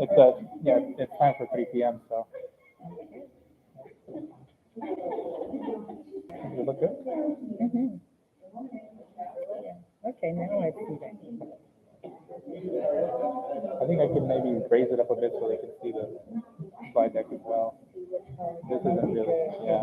It's yeah, it's time for 3 p.m. So you look good. Mm-hmm. Okay, now I see that. I think I could maybe raise it up a bit so they can see the slide deck as well. This isn't really, yeah.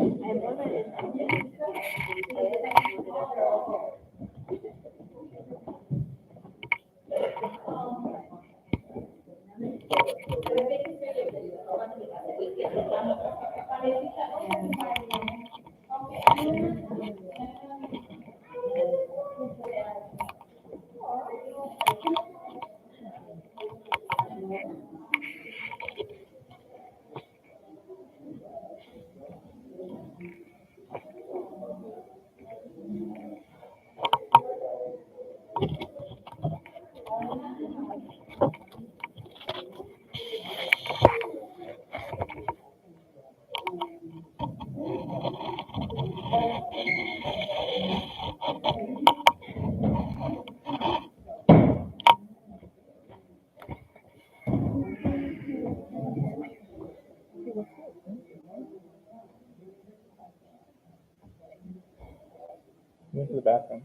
He went to the bathroom.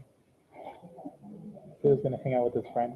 He was gonna hang out with his friend.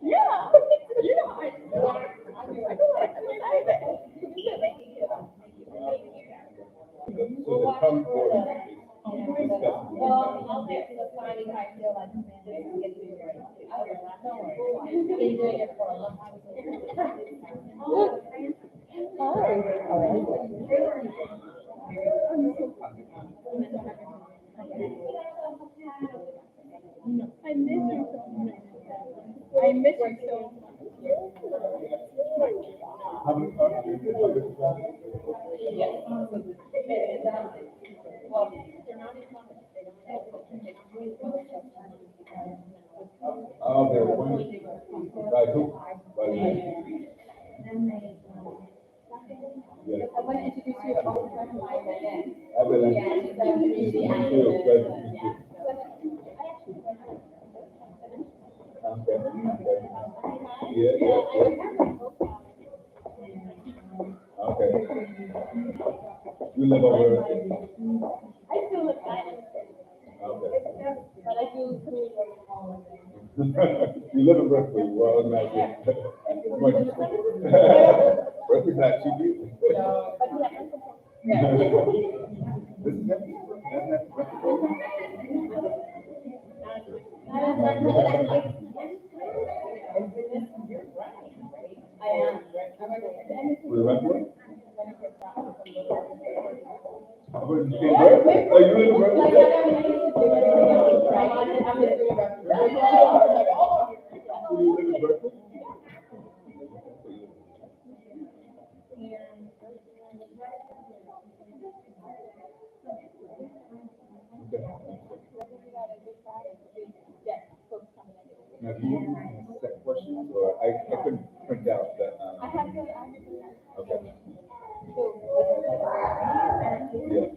Yeah. You know, I feel like I that. So the common board is discussing. Well, I'll get to finding how I feel like this and get to it. Been doing it for a long time. I miss you so much. I miss you so much. How many are there? Oh, they're one. By who? By you? Yeah. I want to introduce you to all the friends of mine that in. I will. Yeah, she's a It's community me too, activist. pleasure to meet you. Okay, okay. Yeah, yeah. Okay. You live over. I feel excited, Okay. but I do feel You live in Berkeley, well, it's not good. Berkeley's not too deep. This is empty. Remember? Oh, you came Berkeley? Oh, you live in Berkeley? You live in Berkeley? Now, do you set questions, or I couldn't print out that, okay. Yeah.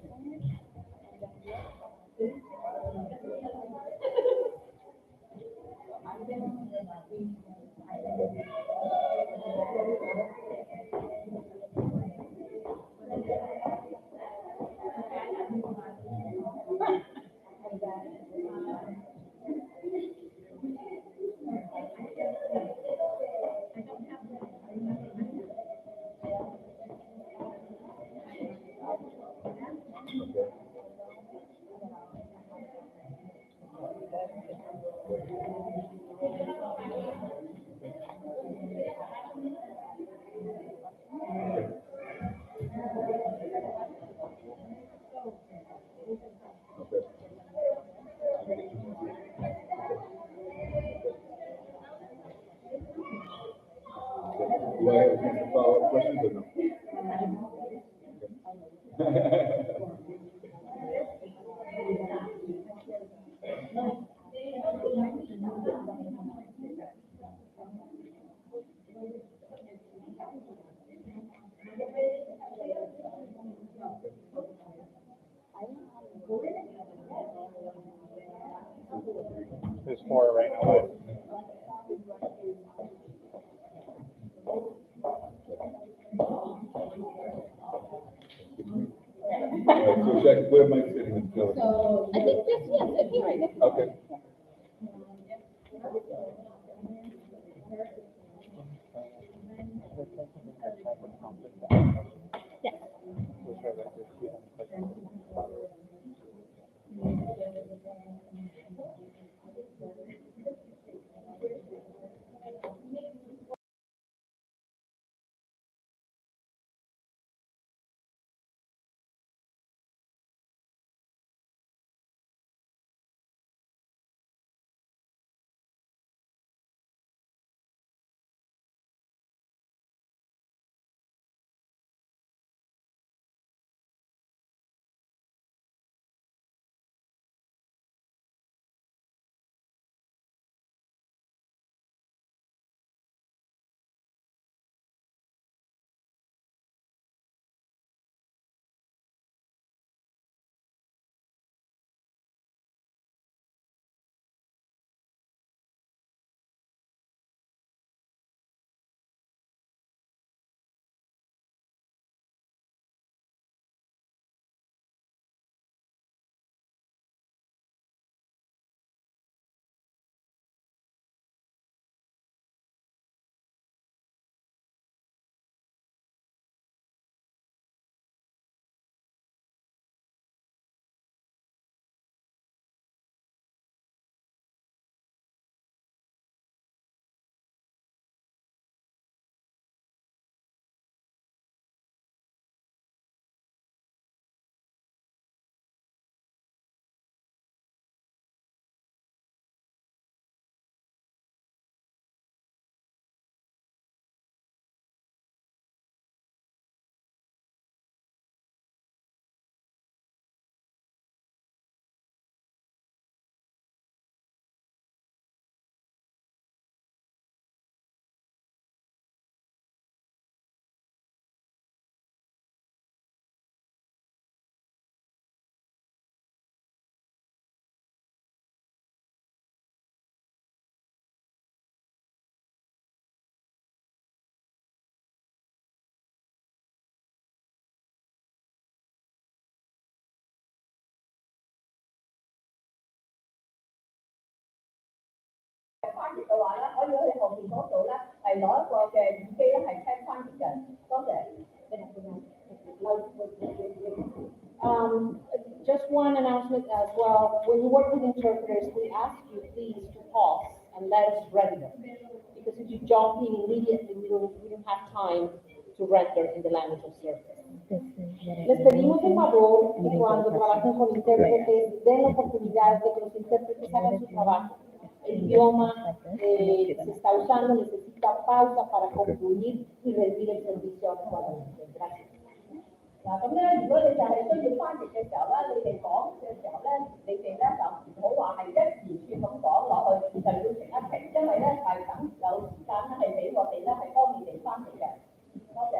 Okay. Do I have any follow-up questions or no? There's four right now. All right, so check, where am I sitting in Philly? So, I think just, yes, if you're right. Okay. 嘅話咧，可以喺後邊嗰度咧係攞一個嘅耳機咧係聽翻譯嘅。多謝。Just one announcement as well. When you work with interpreters, we ask you please to pause and let us render. Because if you jump in immediately, we don't have time to render in the language of service. Les pedimos el favor que cuando trabajen con intérpretes den la oportunidad de que los intérpretes hagan su trabajo. El idioma se está usando, necesita pausa para concluir y rendir el servicio adecuadamente. Gracias. 嗱咁咧，如果你就係需要翻譯嘅時候咧，你哋講嘅時候咧，你哋咧就唔好話係一連串咁講落去，就要停一停，因為咧係等有時間咧係俾我哋咧係方便地翻譯嘅。多謝。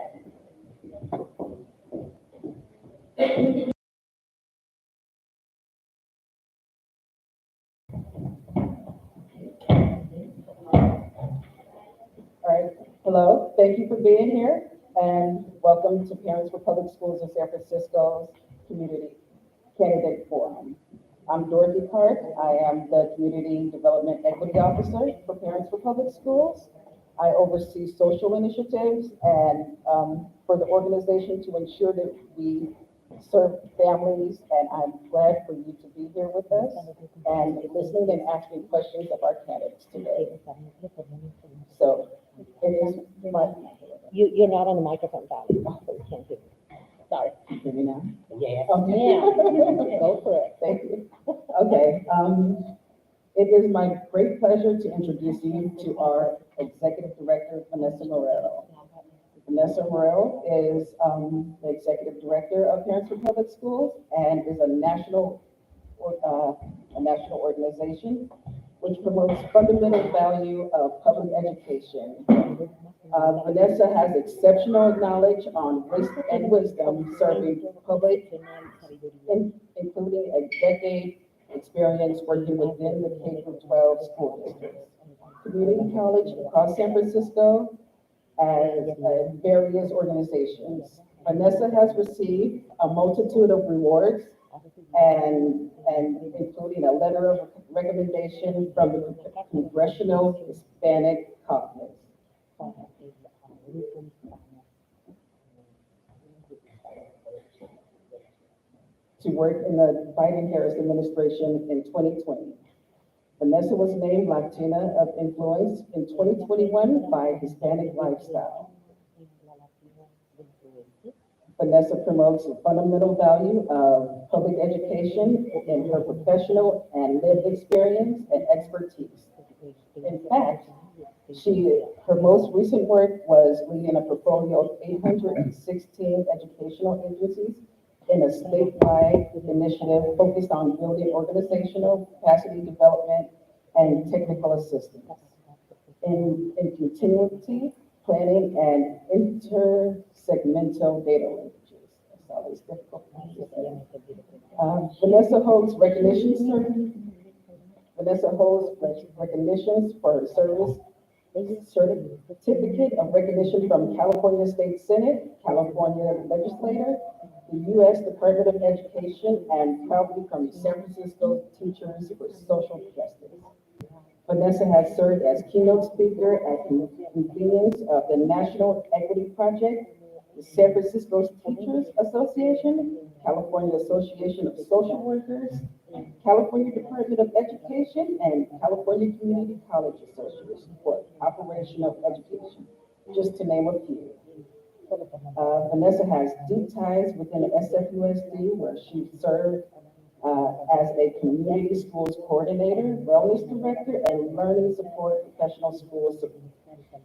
All right, hello, thank you for being here, and welcome to Parents for Public Schools of San Francisco's Community Candidate Forum. I'm Dorothy Clark. I am the Community Development Equity Officer for Parents for Public Schools. I oversee social initiatives and for the organization to ensure that we serve families, and I'm glad for you to be here with us and listening and asking questions of our candidates today. So it is my. You're not on the microphone, Valerie, so we can't hear you. Sorry. Hear me now? Yes. Okay. Go for it. Thank you. Okay, it is my great pleasure to introduce you to our Executive Director, Vanessa Morero. Vanessa Morero is the Executive Director of Parents for Public Schools and is a national organization which promotes fundamental value of public education. Vanessa has exceptional knowledge on race and wisdom serving public, including a decade experience working within the K-12 school districts, community college across San Francisco, and various organizations. Vanessa has received a multitude of rewards and including a letter of recommendation from the Congressional Hispanic Caucus. To work in the Biden-Harris administration in 2020. Vanessa was named Latina of Influence in 2021 by Hispanic Lifestyle. Vanessa promotes the fundamental value of public education in her professional and lived experience and expertise. In fact, her most recent work was leading a portfolio of 816 educational agencies in a statewide initiative focused on building organizational capacity development and technical assistance in continuity, planning, and intersegmental data linkages. That's always difficult. Vanessa holds recognitions for her service, certificate of recognition from California State Senate, California Legislature, the U.S. Department of Education, and proudly from San Francisco Teachers for Social Justice. Vanessa has served as keynote speaker at convenience of the National Equity Project, the San Francisco Teachers Association, California Association of Social Workers, California Department of Education, and California Community College Association for Operational Education, just to name a few. Vanessa has deep ties within the SFUSD, where she served as a community schools coordinator, wellness director, and learning support professional schools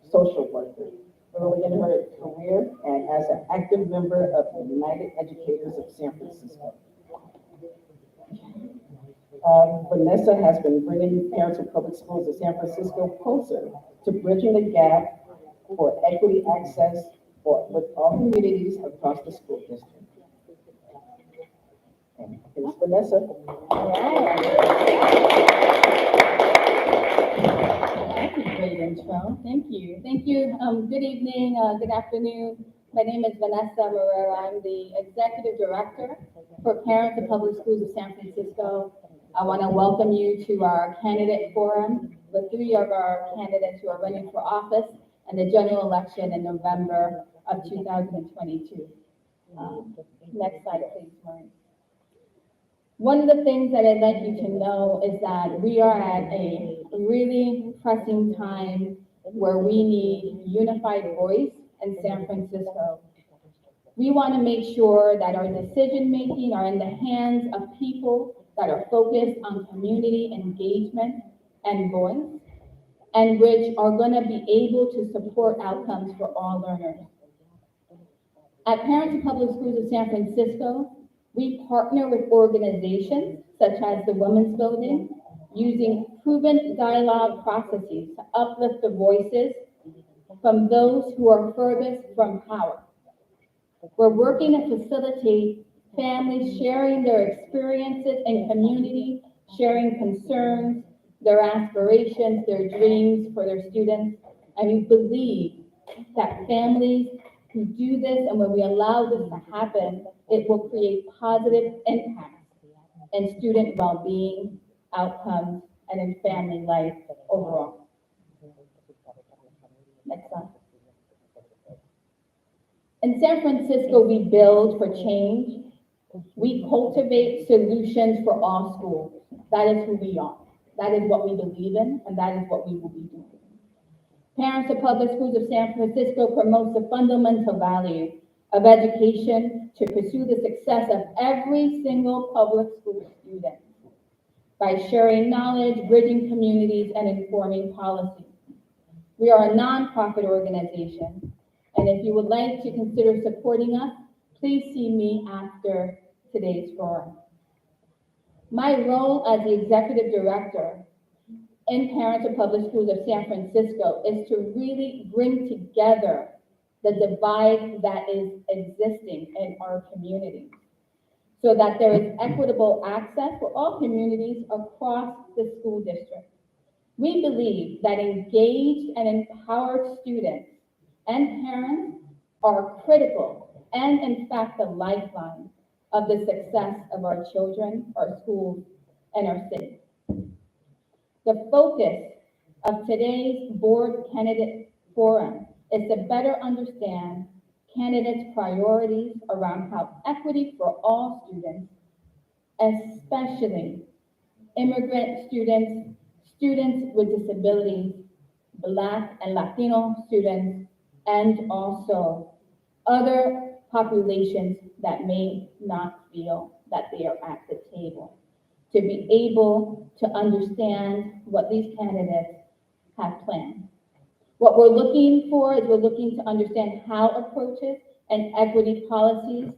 social worker early in her career, and as an active member of the United Educators of San Francisco. Vanessa has been bringing Parents of Public Schools of San Francisco closer to bridging the gap for equity access with all communities across the school district. And here's Vanessa. That's a great intro. Thank you. Thank you. Good evening, good afternoon. My name is Vanessa Morero. I'm the Executive Director for Parents of Public Schools of San Francisco. I want to welcome you to our candidate forum with 3 of our candidates who are running for office in the general election in November of 2022. Next slide, please, Maureen. One of the things that I'd like you to know is that we are at a really pressing time where we need unified voice in San Francisco. We want to make sure that our decision-making are in the hands of people that are focused on community engagement and voice, and which are going to be able to support outcomes for all learners. At Parents of Public Schools of San Francisco, we partner with organizations such as the Women's Building, using proven dialogue processes to uplift the voices from those who are furthest from power. We're working to facilitate families sharing their experiences in community, sharing concerns, their aspirations, their dreams for their students. And we believe that families who do this, and when we allow this to happen, it will create positive impacts in student well-being, outcomes, and in family life overall. Next slide. In San Francisco, we build for change. We cultivate solutions for all schools. That is who we are. That is what we believe in, and that is what we will be doing. Parents of Public Schools of San Francisco promotes the fundamental value of education to pursue the success of every single public school student by sharing knowledge, bridging communities, and informing policy. We are a nonprofit organization, and if you would like to consider supporting us, please see me after today's forum. My role as the executive director in Parents of Public Schools of San Francisco is to really bring together the divide that is existing in our community so that there is equitable access for all communities across the school district. We believe that engaged and empowered students and parents are critical and, in fact, the lifeline of the success of our children, our schools, and our city. The focus of today's board candidate forum is to better understand candidates' priorities around how equity for all students, especially immigrant students, students with disabilities, Black and Latino students, and also other populations that may not feel that they are at the table, to be able to understand what these candidates have planned. What we're looking for is we're looking to understand how approaches and equity policies,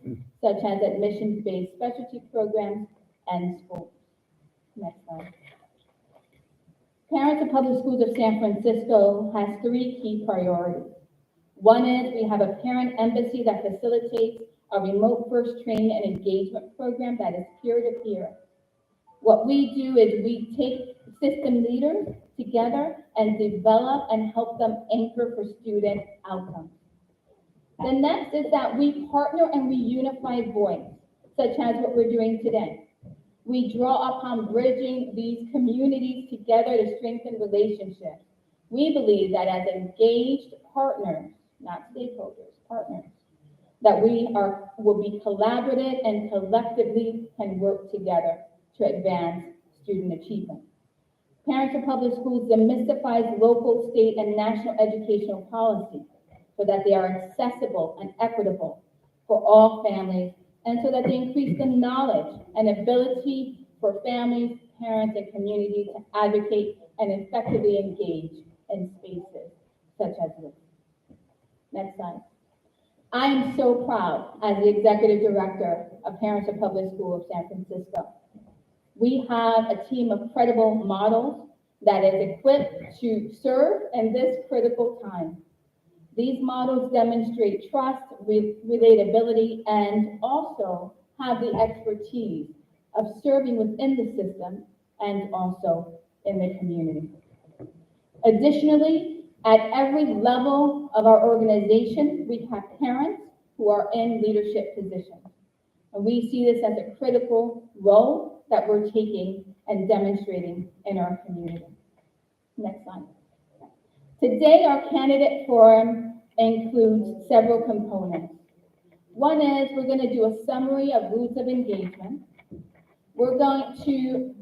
such as admissions-based specialty programs and schools. Next slide. Parents of Public Schools of San Francisco has 3 key priorities. One is we have a parent embassy that facilitates a remote first training and engagement program that is peer-to-peer. What we do is we take system leaders together and develop and help them anchor for student outcomes. The next is that we partner and we unify voice, such as what we're doing today. We draw upon bridging these communities together to strengthen relationships. We believe that as engaged partners, not stakeholders, partners, that we will be collaborative and collectively can work together to advance student achievement. Parents of Public Schools demystifies local, state, and national educational policy so that they are accessible and equitable for all families, and so that they increase the knowledge and ability for families, parents, and communities to advocate and effectively engage in spaces such as this. Next slide. I am so proud as the Executive Director of Parents of Public Schools of San Francisco. We have a team of credible models that is equipped to serve in this critical time. These models demonstrate trust, relatability, and also have the expertise of serving within the system and also in the community. Additionally, at every level of our organization, we have parents who are in leadership positions. And we see this as a critical role that we're taking and demonstrating in our community. Next slide. Today, our candidate forum includes several components. One is we're going to do a summary of rules of engagement. We're going to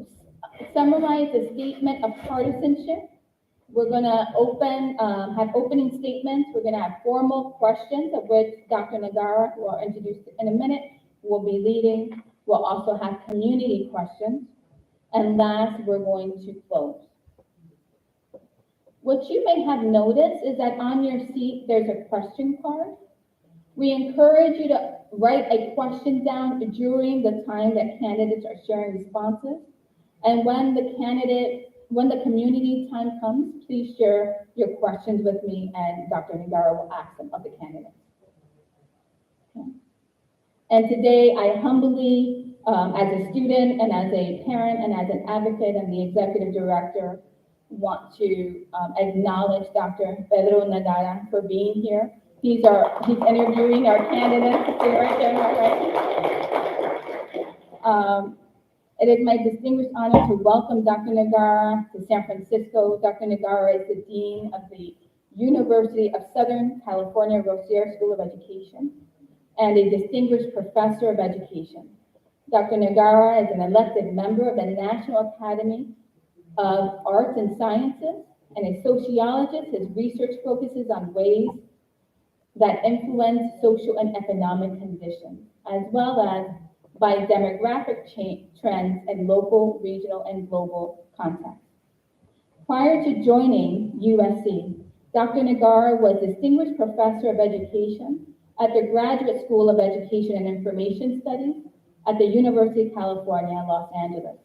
summarize the statement of partisanship. We're going to have opening statements. We're going to have formal questions, of which Dr. Nagara, who I'll introduce in a minute, will be leading. We'll also have community questions. And last, we're going to close. What you may have noticed is that on your seat, there's a question card. We encourage you to write a question down during the time that candidates are sharing responses. And when the community time comes, please share your questions with me and Dr. Nagara will ask them of the candidates. Okay. And today, I humbly, as a student and as a parent and as an advocate and the executive director, want to acknowledge Dr. Pedro Nagara for being here. He's interviewing our candidates. Right there, right? It is my distinguished honor to welcome Dr. Nagara to San Francisco. Dr. Nagara is the Dean of the University of Southern California Rossier School of Education and a distinguished professor of education. Dr. Nagara is an elected member of the National Academy of Arts and Sciences and a sociologist. His research focuses on ways that influence social and economic conditions, as well as by demographic trends in local, regional, and global contexts. Prior to joining USC, Dr. Nagara was Distinguished Professor of Education at the Graduate School of Education and Information Studies at the University of California, Los Angeles,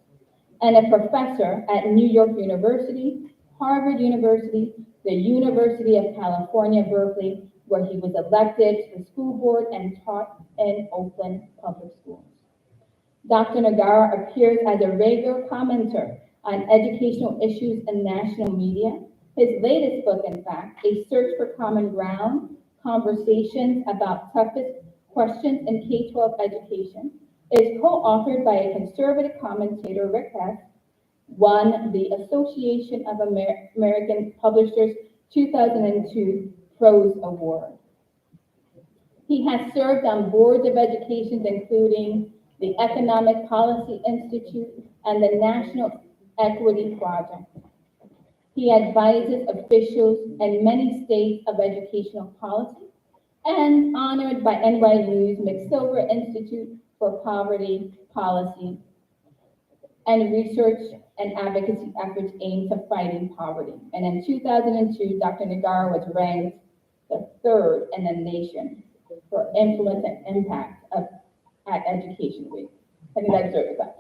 and a professor at New York University, Harvard University, the University of California, Berkeley, where he was elected to the school board and taught in Oakland Public Schools. Dr. Nagara appears as a regular commenter on educational issues in national media. His latest book, in fact, A Search for Common Ground, Conversations About Toughest Questions in K-12 Education, is co-authored by a conservative commentator, Rick Hess, won the Association of American Publishers 2002 Prose Award. He has served on boards of education, including the Economic Policy Institute and the National Equity Project. He advises officials in many states of educational policy and honored by NYU's McSilver Institute for Poverty Policy and research and advocacy efforts aimed at fighting poverty. And in 2002, Dr. Nagara was ranked the third in the nation for influence and impact at Education Week. I think that deserves that.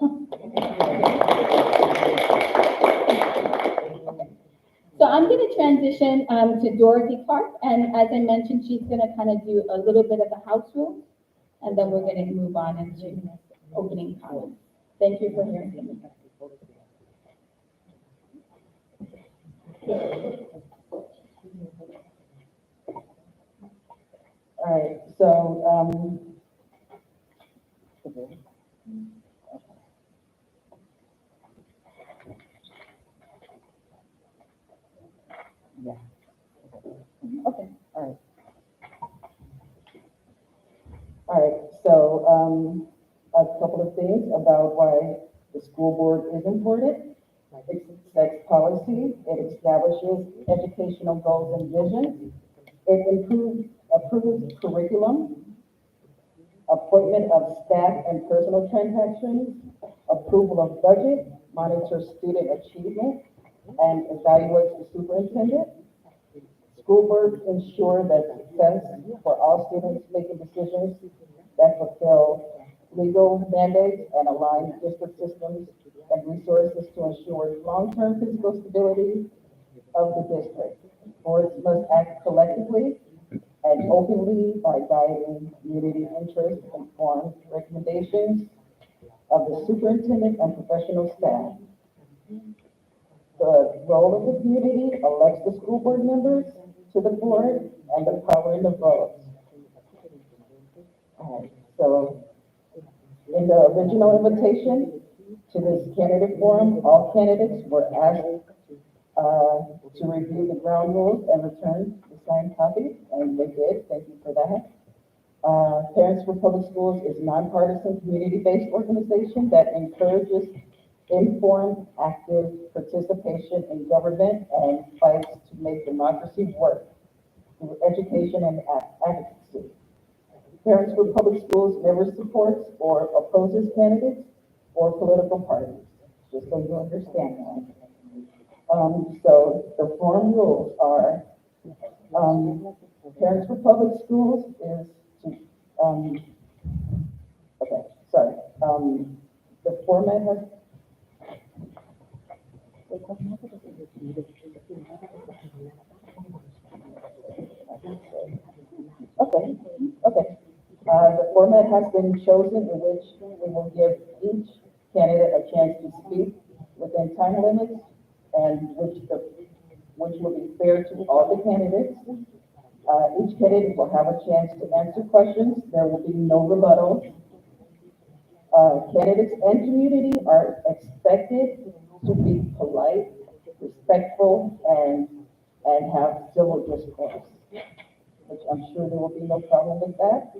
So I'm going to transition to Dorothy Clark, and as I mentioned, she's going to kind of do a little bit of the house rules, and then we're going to move on into opening comments. Thank you for hearing me. All right, so, yeah. Okay, all right. All right, so, a couple of things about why the school board is important. It sets policy, it establishes educational goals and visions, it approves curriculum, appointment of staff and personal transactions, approval of budget, monitors student achievement, and evaluates the superintendent. School boards ensure that success for all students making decisions that fulfill legal mandates and align district systems and resources to ensure long-term physical stability of the district. Boards must act collectively and openly by guiding community interest and informed recommendations of the superintendent and professional staff. The role of the community elects the school board members to the board and the power in the vote. All right, so in the original invitation to this candidate forum. All candidates were asked to review the ground rules and return the signed copy, and they did. Thank you for that. Parents for Public Schools is a nonpartisan, community-based organization that encourages informed, active participation in government and fights to make democracy work through education and advocacy. Parents for Public Schools never supports or opposes candidates or political parties, just so you understand that. So the forum rules are, Parents for Public Schools is to, okay, sorry. The format has, okay, okay. The format has been chosen in which we will give each candidate a chance to speak within time limits and which will be fair to all the candidates. Each candidate will have a chance to answer questions. There will be no rebuttal. Candidates and community are expected to be polite, respectful, and have civil discourse, which I'm sure there will be no problem with that.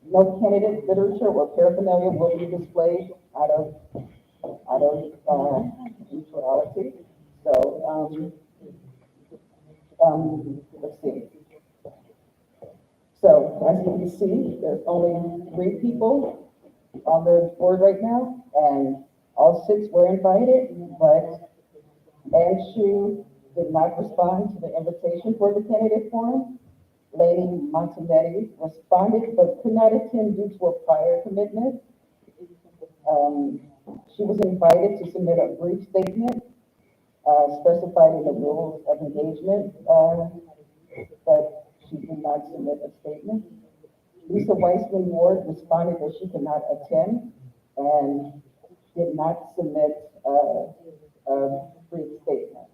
No candidate literature or paraphernalia will be displayed out of neutrality. So, let's see. So as you can see, there's only 3 people on the board right now, and all 6 were invited, but Anshu did not respond to the invitation for the candidate forum. Lady Montanetti responded, but could not attend due to a prior commitment. She was invited to submit a brief statement, specified in the rules of engagement, but she did not submit a statement. Lisa Weissman Ward responded that she could not attend and did not submit a brief statement.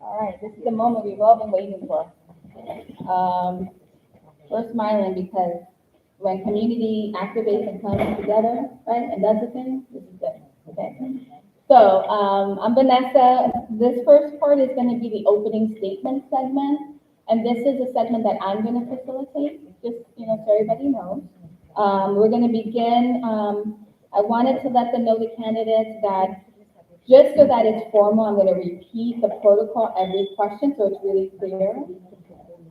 All right, this is the moment we've all been waiting for. We're smiling because when community activates and comes together, right, and does the thing, this is good, okay? So, I'm Vanessa. This first part is gonna be the opening statement segment, and this is a segment that I'm gonna facilitate, just, so everybody knows. We're gonna begin, I wanted to let them know, the candidates, that just so that it's formal, I'm gonna repeat the protocol every question, so it's really clear.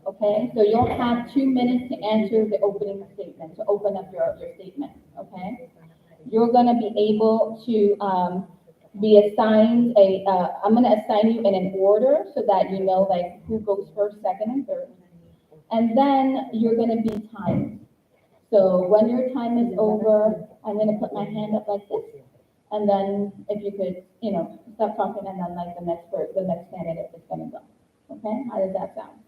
Okay, so you'll have 2 minutes to answer the opening statement, to open up your statement, okay? You're gonna be able to, be assigned I'm gonna assign you in an order so that you know like who goes first, second, and third. And then you're gonna be timed. So when your time is over, I'm gonna put my hand up like this. And then if you could, stop talking, and then like the next candidate is gonna go. Okay, how does that sound?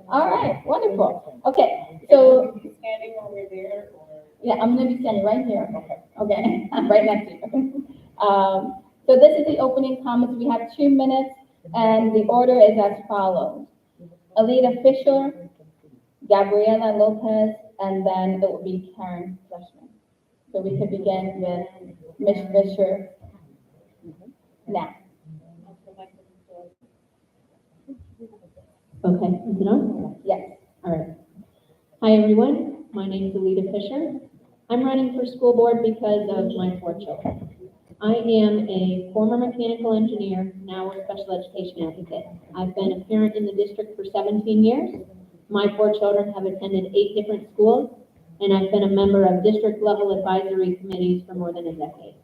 All right, wonderful. Okay, so. Standing while we're there, or? Yeah, I'm gonna be standing right here. Okay, I'm right next to you. So this is the opening comments. We have 2 minutes, and the order is as follows: Alita Fisher, Gabriela Lopez, and then it will be Karen Fleshman. So we could begin with Ms. Fisher now. Okay, is it on? Yes. All right. Hi, everyone. My name is Alita Fisher. I'm running for school board because of my 4 children. I am a former mechanical engineer, now a special education advocate. I've been a parent in the district for 17 years. My 4 children have attended 8 different schools, and I've been a member of district-level advisory committees for more than a decade.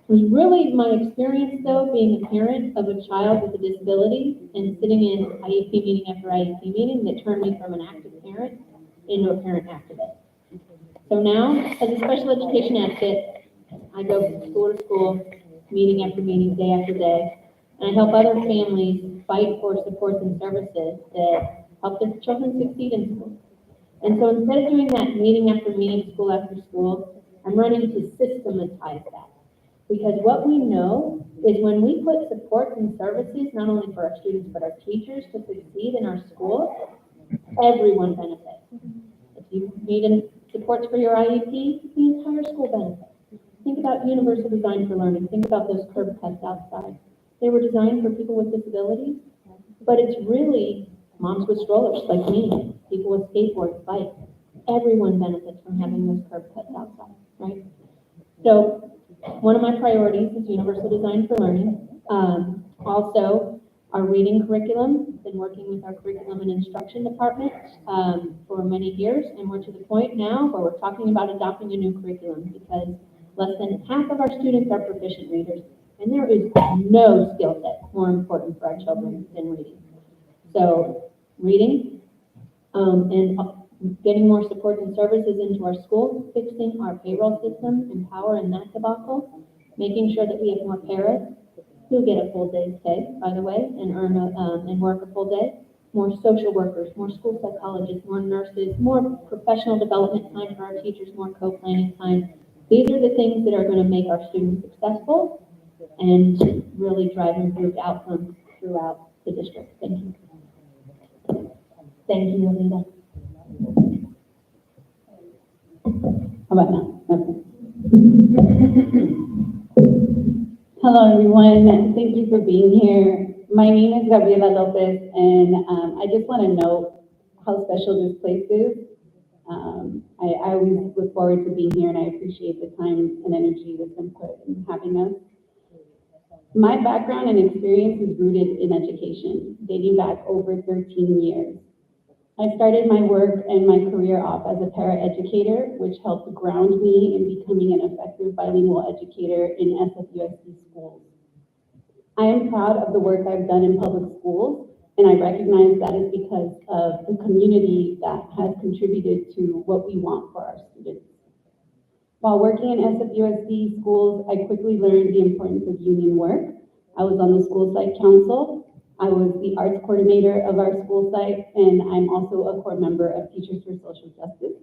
It was really my experience, though, being a parent of a child with a disability and sitting in IEP meeting after IEP meeting, that turned me from an active parent into a parent activist. So now, as a special education advocate, I go from school to school, meeting after meeting, day after day, and I help other families fight for supports and services that help their children succeed in school. And so instead of doing that meeting after meeting, school after school, I'm running to systematize that. Because what we know is when we put support and services, not only for our students, but our teachers to succeed in our school, everyone benefits. If you need support for your IEP, the entire school benefits. Think about universal design for learning. Think about those curb cuts outside. They were designed for people with disabilities, but it's really moms with strollers like me, people with skateboards, bikes. Everyone benefits from having those curb cuts outside, right? So one of my priorities is universal design for learning. Also, our reading curriculum, been working with our curriculum and instruction department for many years, and we're to the point now where we're talking about adopting a new curriculum because less than half of our students are proficient readers, and there is no skill set more important for our children than reading. So reading and getting more support and services into our schools, fixing our payroll system, Empower and that debacle, making sure that we have more paras who get a full day's pay, by the way, and earn and work a full day, more social workers, more school psychologists, more nurses, more professional development time for our teachers, more co-planning time. These are the things that are going to make our students successful and really drive improved outcomes throughout the district. Thank you. Thank you, Alita. How about now? Okay. Hello, everyone. Thank you for being here. My name is Gabriela Lopez, and I just want to note how special this place is. I always look forward to being here, and I appreciate the time and energy that's been put in having us. My background and experience is rooted in education, dating back over 13 years. I started my work and my career off as a paraeducator, which helped ground me in becoming an effective bilingual educator in SFUSD schools. I am proud of the work I've done in public schools, and I recognize that is because of the community that has contributed to what we want for our students. While working in SFUSD schools, I quickly learned the importance of union work. I was on the school site council. I was the arts coordinator of our school site, and I'm also a core member of Teachers for Social Justice.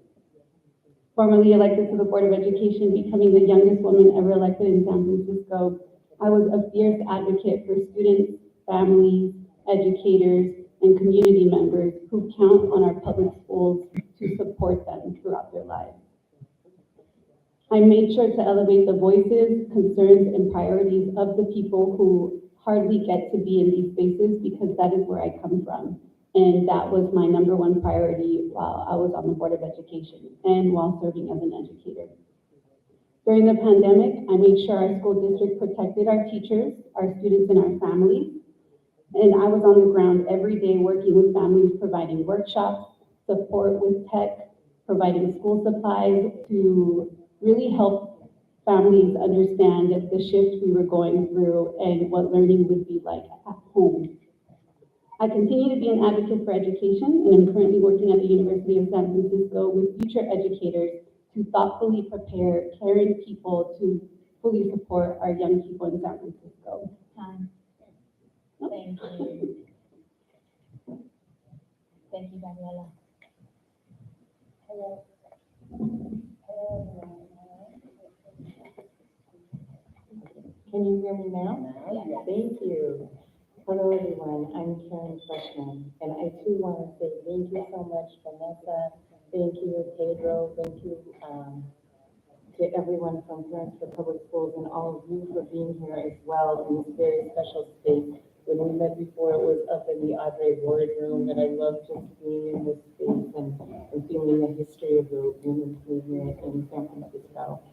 Formerly elected to the Board of Education, becoming the youngest woman ever elected in San Francisco, I was a fierce advocate for students, families, educators, and community members who count on our public schools to support them throughout their lives. I made sure to elevate the voices, concerns, and priorities of the people who hardly get to be in these spaces because that is where I come from. And that was my number one priority while I was on the Board of Education and while serving as an educator. During the pandemic, I made sure our school district protected our teachers, our students, and our families. And I was on the ground every day working with families, providing workshops, support with tech, providing school supplies to really help families understand the shift we were going through and what learning would be like at home. I continue to be an advocate for education, and I'm currently working at the University of San Francisco with future educators to thoughtfully prepare caring people to fully support our young people in San Francisco. Time. Thank you. Thank you, Daniela. Hello. Can you hear me now? Yes. Thank you. Hello, everyone. I'm Karen Freshman, and I too want to say thank you so much, Vanessa. Thank you, Pedro. Thank you to everyone from Parents for Public Schools and all of you for being here as well in this very special space. When we met before, it was up in the Audrey Ward room, and I love just being in this space and feeling the history of the women's movement in San Francisco.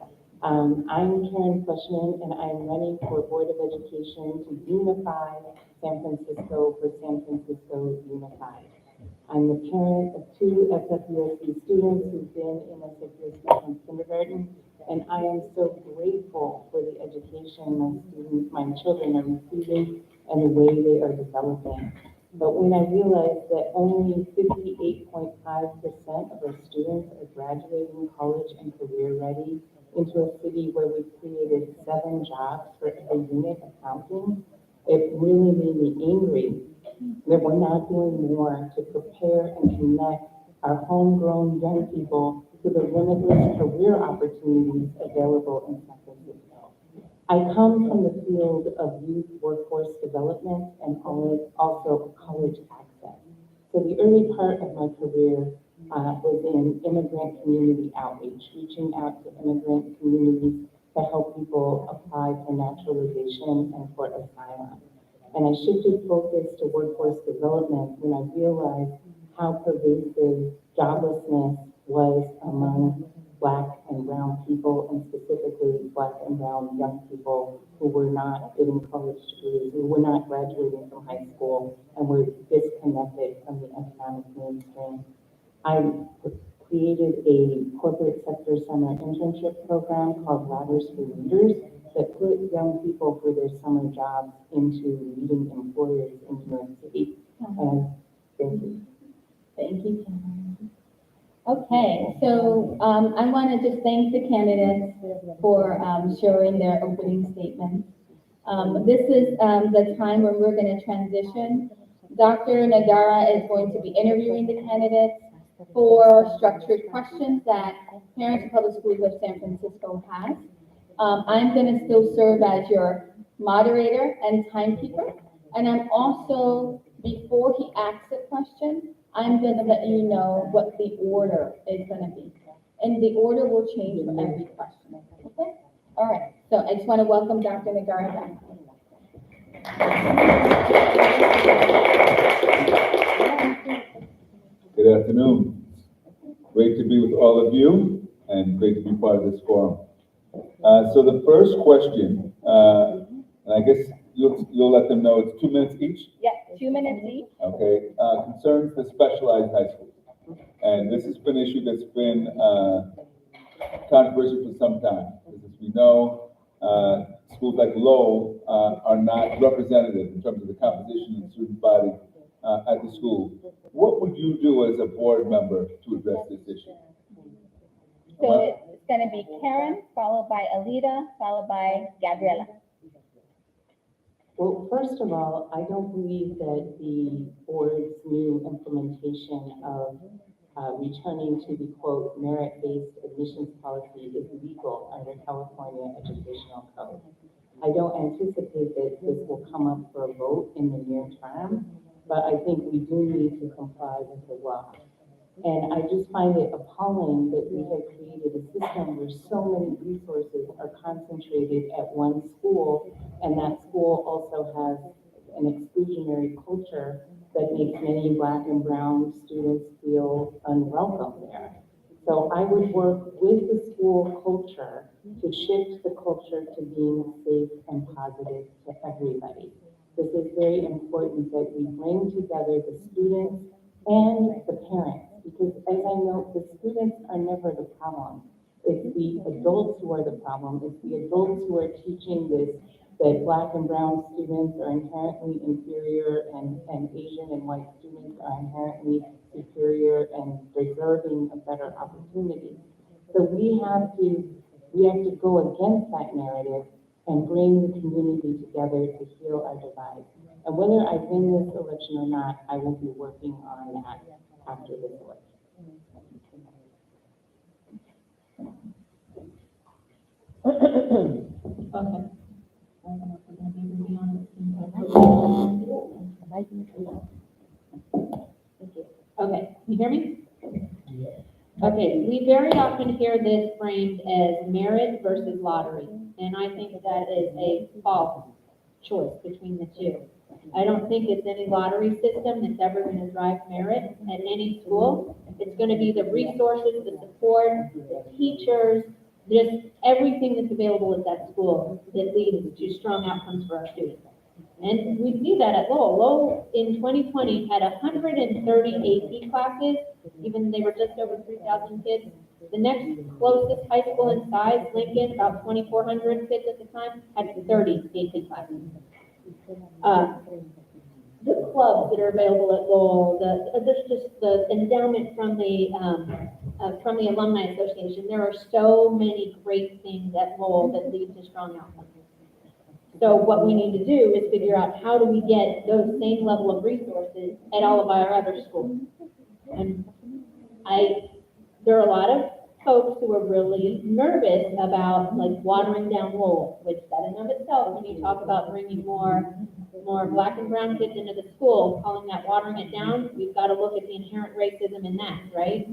I'm Karen Fleshman, and I'm running for Board of Education to unify San Francisco for San Francisco Unified. I'm the parent of two SFUSD students who've been in SFUSD from kindergarten, and I am so grateful for the education my children are receiving and the way they are developing. But when I realized that only 58.5% of our students are graduating college and career ready, into a city where we created 7 jobs for every unit of housing, it really made me angry that we're not doing more to prepare and connect our homegrown young people to the limitless career opportunities available in San Francisco. I come from the field of youth workforce development and also college access. So the early part of my career was in immigrant community outreach, reaching out to immigrant communities to help people apply for naturalization and for asylum. And I shifted focus to workforce development when I realized how pervasive joblessness was among Black and brown people, and specifically Black and brown young people who were not getting college degrees, who were not graduating from high school, and were disconnected from the economic mainstream. I created a corporate sector summer internship program called Ladders for Leaders that put young people for their summer jobs into leading employers in New York City. And thank you. Thank you, Cameron. Okay, so I want to just thank the candidates for sharing their opening statements. This is the time when we're going to transition. Dr. Nagara is going to be interviewing the candidates for structured questions that Parents of Public Schools of San Francisco has. I'm going to still serve as your moderator and timekeeper, and I'm also, before he asks a question, I'm going to let you know what the order is going to be. And the order will change for every question, okay? All right, so I just want to welcome Dr. Nagara back. Good afternoon. Great to be with all of you and great to be part of this forum. So the first question, and I guess you'll let them know it's 2 minutes each? Yeah, 2 minutes each. Okay, concerns the specialized high schools. And this has been an issue that's been controversial for some time. As we know, schools like Lowell are not representative in terms of the composition of the student body at the school. What would you do as a board member to address this issue? So it's going to be Karen, followed by Alida, followed by Gabriela. Well, first of all, I don't believe that the board's new implementation of returning to the quote merit-based admissions policy is legal under California Educational Code. I don't anticipate that this will come up for a vote in the near term, but I think we do need to comply with the law. And I just find it appalling that we have created a system where so many resources are concentrated at one school, and that school also has an exclusionary culture that makes many Black and brown students feel unwelcome there. So I would work with the school culture to shift the culture to being safe and positive to everybody. This is very important that we bring together the students and the parents, because as I know, the students are never the problem. It's the adults who are the problem. It's the adults who are teaching this, that Black and brown students are inherently inferior and Asian and white students are inherently superior and deserving of better opportunities. So we have to go against that narrative and bring the community together to heal our divides. And whether I win this election or not, I will be working on that after this election. Okay. Okay, you hear me? Okay, we very often hear this framed as merit versus lottery, and I think that is a false choice between the two. I don't think it's any lottery system that's ever going to drive merit at any school. It's going to be the resources, the support, the teachers, just everything that's available at that school that leads to strong outcomes for our students. And we see that at Lowell. Lowell in 2020 had 130 AP classes, even though they were just over 3,000 kids. The next closest high school in size, Lincoln, about 2,400 kids at the time, had 30 AP classes. The clubs that are available at Lowell, there's just the endowment from the Alumni Association. There are so many great things at Lowell that lead to strong outcomes. So what we need to do is figure out how do we get those same level of resources at all of our other schools. And there are a lot of folks who are really nervous about like watering down roles, which that in of itself, when you talk about bringing more black and brown kids into the school, calling that watering it down, we've got to look at the inherent racism in that, right?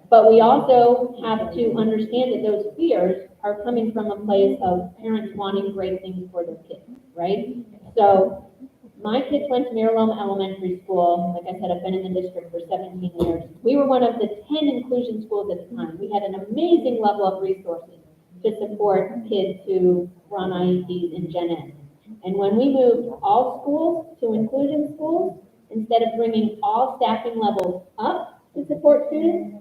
But we also have to understand that those fears are coming from a place of parents wanting great things for their kids, right? So my kids went to Miraloma Elementary School. Like I said, I've been in the district for 17 years. We were one of the 10 inclusion schools at the time. We had an amazing level of resources to support kids who were on IEPs and Gen Ed. And when we moved all schools to inclusion schools, instead of bringing all staffing levels up to support students,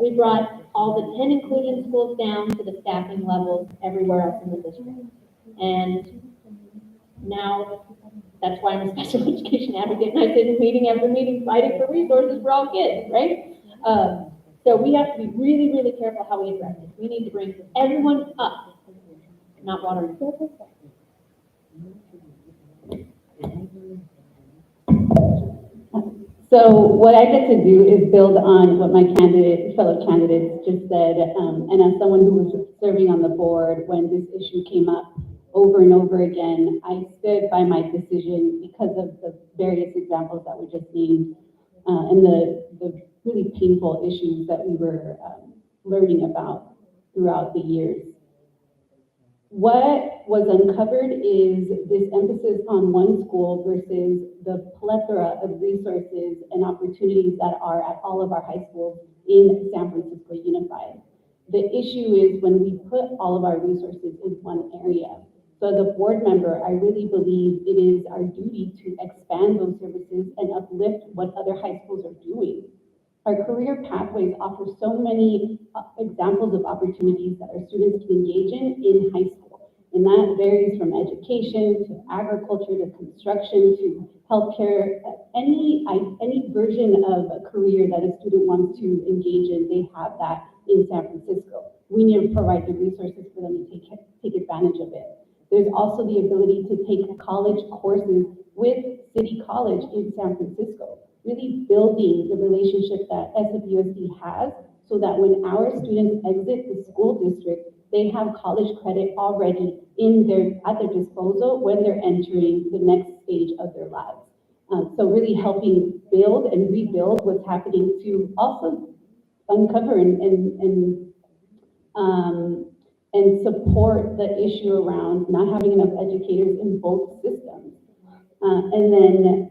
we brought all the 10 inclusion schools down to the staffing levels everywhere else in the district. And now, that's why I'm a special education advocate, and I sit in meeting after meeting fighting for resources for all kids, right? So we have to be really, really careful how we address this. We need to bring everyone up, not watering. So what I get to do is build on what my fellow candidates just said, and as someone who was serving on the board when this issue came up over and over again, I stood by my decision because of the various examples that were just named, and the really painful issues that we were learning about throughout the years. What was uncovered is this emphasis on one school versus the plethora of resources and opportunities that are at all of our high schools in San Francisco Unified. The issue is when we put all of our resources in one area. So as a board member, I really believe it is our duty to expand those services and uplift what other high schools are doing. Our career pathways offer so many examples of opportunities that our students can engage in high school. And that varies from education to agriculture to construction to healthcare. Any version of a career that a student wants to engage in, they have that in San Francisco. We need to provide the resources for them to take advantage of it. There's also the ability to take college courses with City College in San Francisco, really building the relationship that SFUSD has so that when our students exit the school district, they have college credit already at their disposal when they're entering the next stage of their lives. So really helping build and rebuild what's happening to also uncover and support the issue around not having enough educators in both systems. And then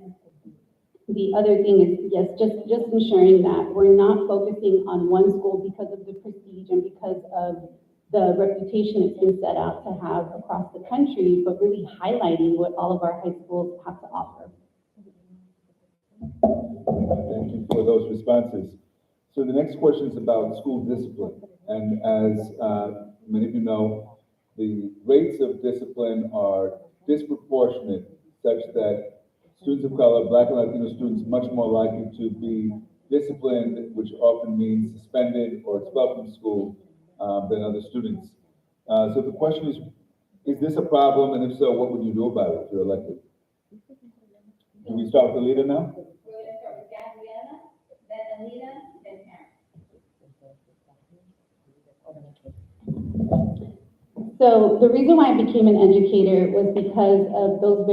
the other thing is, yes, just ensuring that we're not focusing on one school because of the prestige and because of the reputation it's been set out to have across the country, but really highlighting what all of our high schools have to offer. Thank you for those responses. So the next question is about school discipline. And as many of you know, the rates of discipline are disproportionate, such that students of color, Black and Latino students, much more likely to be disciplined, which often means suspended or expelled from school than other students. So the question is this a problem? And if so, what would you do about it if you're elected? Do we start with the leader now? We're going to start with Gabriella, then Alita, then Karen. So the reason why I became an educator was because of those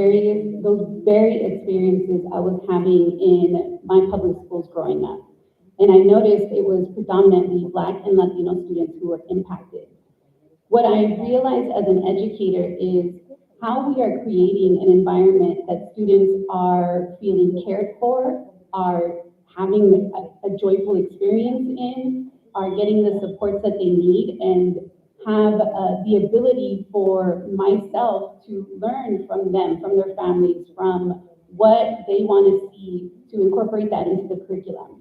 very experiences I was having in my public schools growing up. And I noticed it was predominantly Black and Latino students who were impacted. What I realized as an educator is how we are creating an environment that students are feeling cared for, are having a joyful experience in, are getting the supports that they need, and have the ability for myself to learn from them, from their families, from what they want to see, to incorporate that into the curriculum.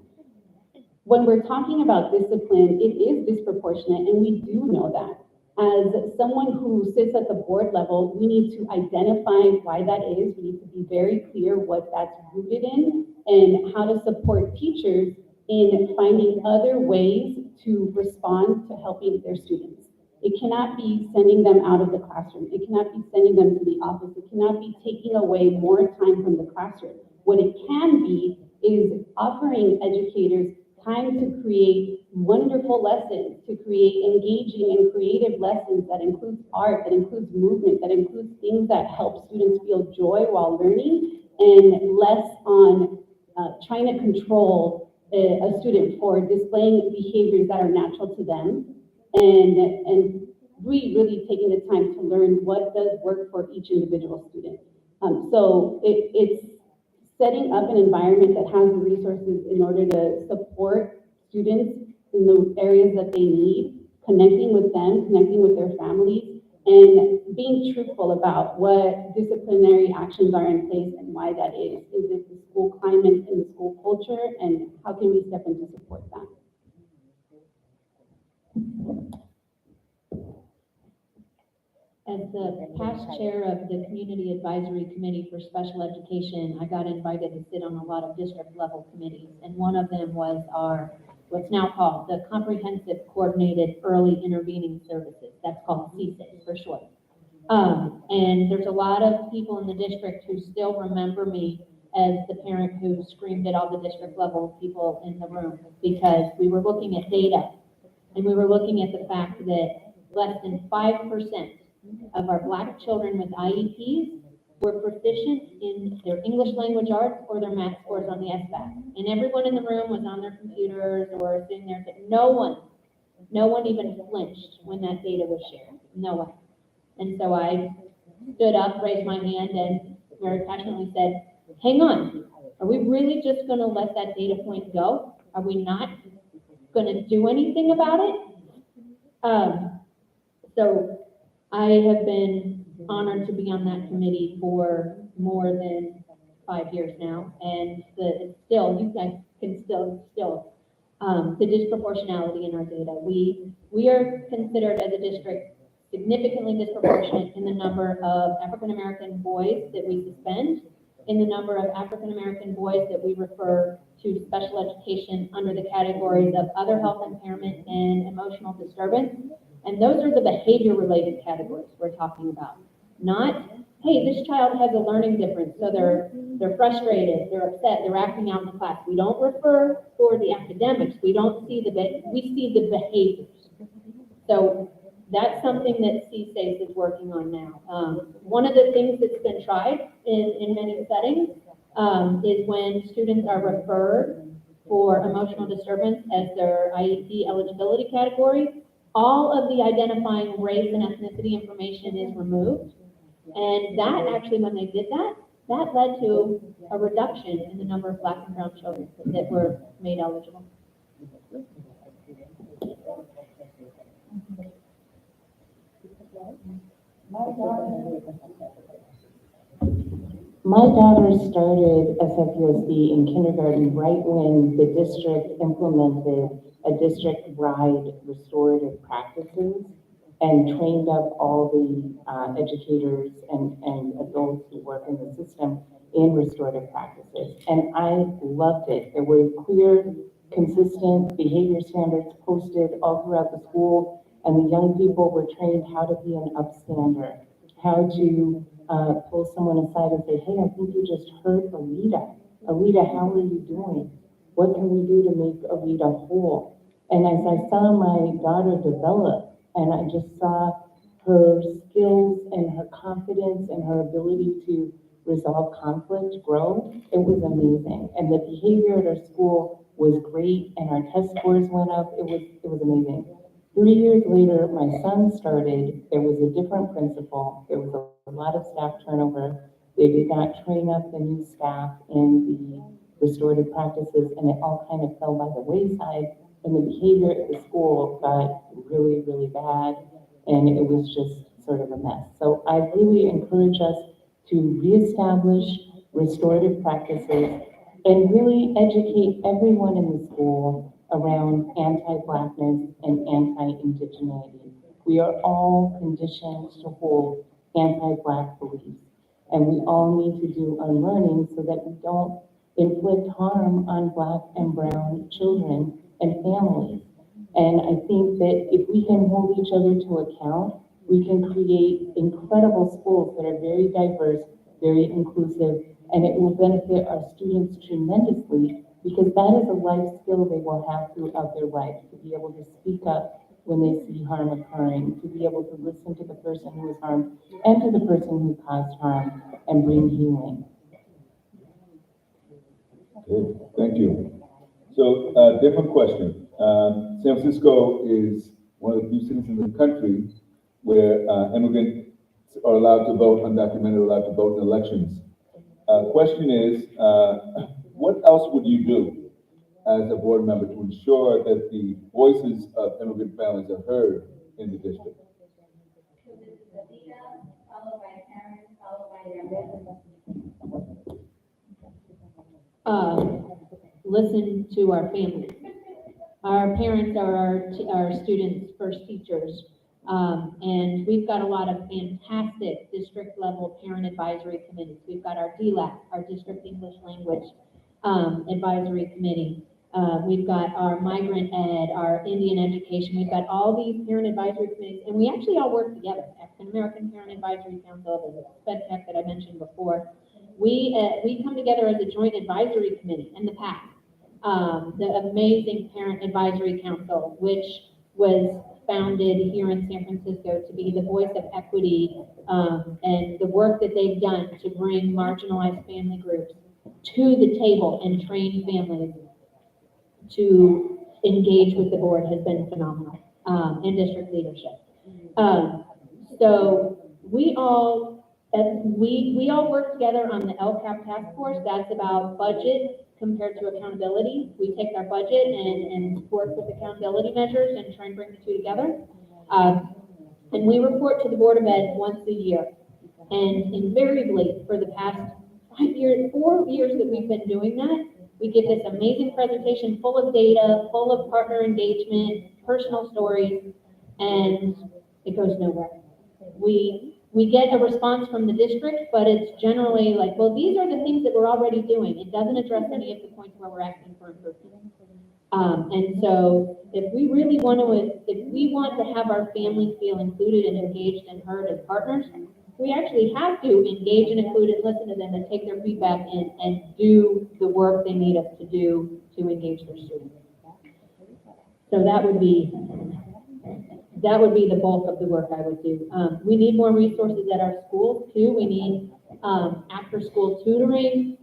When we're talking about discipline, it is disproportionate, and we do know that. As someone who sits at the board level, we need to identify why that is. We need to be very clear what that's rooted in and how to support teachers in finding other ways to respond to helping their students. It cannot be sending them out of the classroom. It cannot be sending them to the office. It cannot be taking away more time from the classroom. What it can be is offering educators time to create wonderful lessons, to create engaging and creative lessons that includes art, that includes movement, that includes things that help students feel joy while learning, and less on trying to control a student for displaying behaviors that are natural to them, and really taking the time to learn what does work for each individual student. So it's setting up an environment that has the resources in order to support students in the areas that they need, connecting with them, connecting with their families, and being truthful about what disciplinary actions are in place and why that is. Is it the school climate and the school culture, and how can we step in to support that? As the past chair of the Community Advisory Committee for Special Education, I got invited to sit on a lot of district level committees, and one of them was our, what's now called the Comprehensive Coordinated Early Intervening Services. That's called CSIS for short. And there's a lot of people in the district who still remember me as the parent who screamed at all the district level people in the room, because we were looking at data, and we were looking at the fact that less than 5% of our Black children with IEPs were proficient in their English language arts or their math scores on the SBAC. And everyone in the room was on their computers or sitting there. No one even flinched when that data was shared. No one. And so I stood up, raised my hand, and very passionately said, hang on, are we really just gonna let that data point go? Are we not gonna do anything about it? So I have been honored to be on that committee for more than 5 years now, and it's still, you guys can still, the disproportionality in our data. We are considered as a district significantly disproportionate in the number of African-American boys that we suspend, in the number of African-American boys that we refer to special education under the categories of other health impairment and emotional disturbance. And those are the behavior-related categories we're talking about. Not, hey, this child has a learning difference, so they're frustrated, they're upset, they're acting out in the class. We don't refer for the academics. We don't see we see the behaviors. So that's something that CSACE is working on now. One of the things that's been tried in many settings is when students are referred for emotional disturbance as their IEP eligibility category, all of the identifying race and ethnicity information is removed. And that actually, when they did that, that led to a reduction in the number of Black and brown children that were made eligible. My daughter started SFUSD in kindergarten right when the district implemented a district-wide restorative practices and trained up all the educators and adults who work in the system in restorative practices. And I loved it. There were clear, consistent behavior standards posted all throughout the school, and the young people were trained how to be an upstander, how to pull someone aside and say, hey, I think you just hurt Alita. Alita, how are you doing? What can we do to make Alita whole? And as I saw my daughter develop, and I just saw her skills and her confidence and her ability to resolve conflict grow, it was amazing. And the behavior at our school was great, and our test scores went up. It was amazing. 3 years later, my son started. There was a different principal. There was a lot of staff turnover. They did not train up the new staff in the restorative practices, and it all kind of fell by the wayside. And the behavior at the school got really, really bad, and it was just sort of a mess. So I really encourage us to reestablish restorative practices and really educate everyone in the school around anti-Blackness and anti-indigeneity. We are all conditioned to hold anti-Black beliefs, and we all need to do unlearning so that we don't inflict harm on Black and brown children and families. And I think that if we can hold each other to account, we can create incredible schools that are very diverse, very inclusive, and it will benefit our students tremendously because that is a life skill they will have throughout their life, to be able to speak up when they see harm occurring, to be able to listen to the person who was harmed and to the person who caused harm and bring healing. Okay, thank you. So, different question. San Francisco is one of the few cities in the country where immigrants are allowed to vote, undocumented are allowed to vote in elections. Question is, what else would you do as a board member to ensure that the voices of immigrant families are heard in the district? Listen to our families. Our parents are our students' first teachers. And we've got a lot of fantastic district level parent advisory committees. We've got our DLAC, our District English Language Advisory Committee. We've got our Migrant Ed, our Indian Education. We've got all these parent advisory committees, and we actually all work together. African American Parent Advisory Council, the SPEDTech that I mentioned before. We come together as a joint advisory committee in the past. The amazing Parent Advisory Council, which was founded here in San Francisco to be the voice of equity, and the work that they've done to bring marginalized family groups to the table and train families to engage with the board has been phenomenal, and district leadership. So we all work together on the LCAP task force. That's about budget compared to accountability. We take our budget and work with accountability measures and try and bring the two together. And we report to the Board of Ed once a year. And invariably, for the past 4 years that we've been doing that, we give this amazing presentation full of data, full of partner engagement, personal stories, and it goes nowhere. We get a response from the district, but it's generally like, well, these are the things that we're already doing. It doesn't address any of the points where we're asking for improvement. And so if we really want to have our families feel included and engaged and heard as partners, we actually have to engage and include and listen to them and take their feedback and do the work they need us to do to engage their students. So that would be the bulk of the work I would do. We need more resources at our schools too. We need after-school tutoring.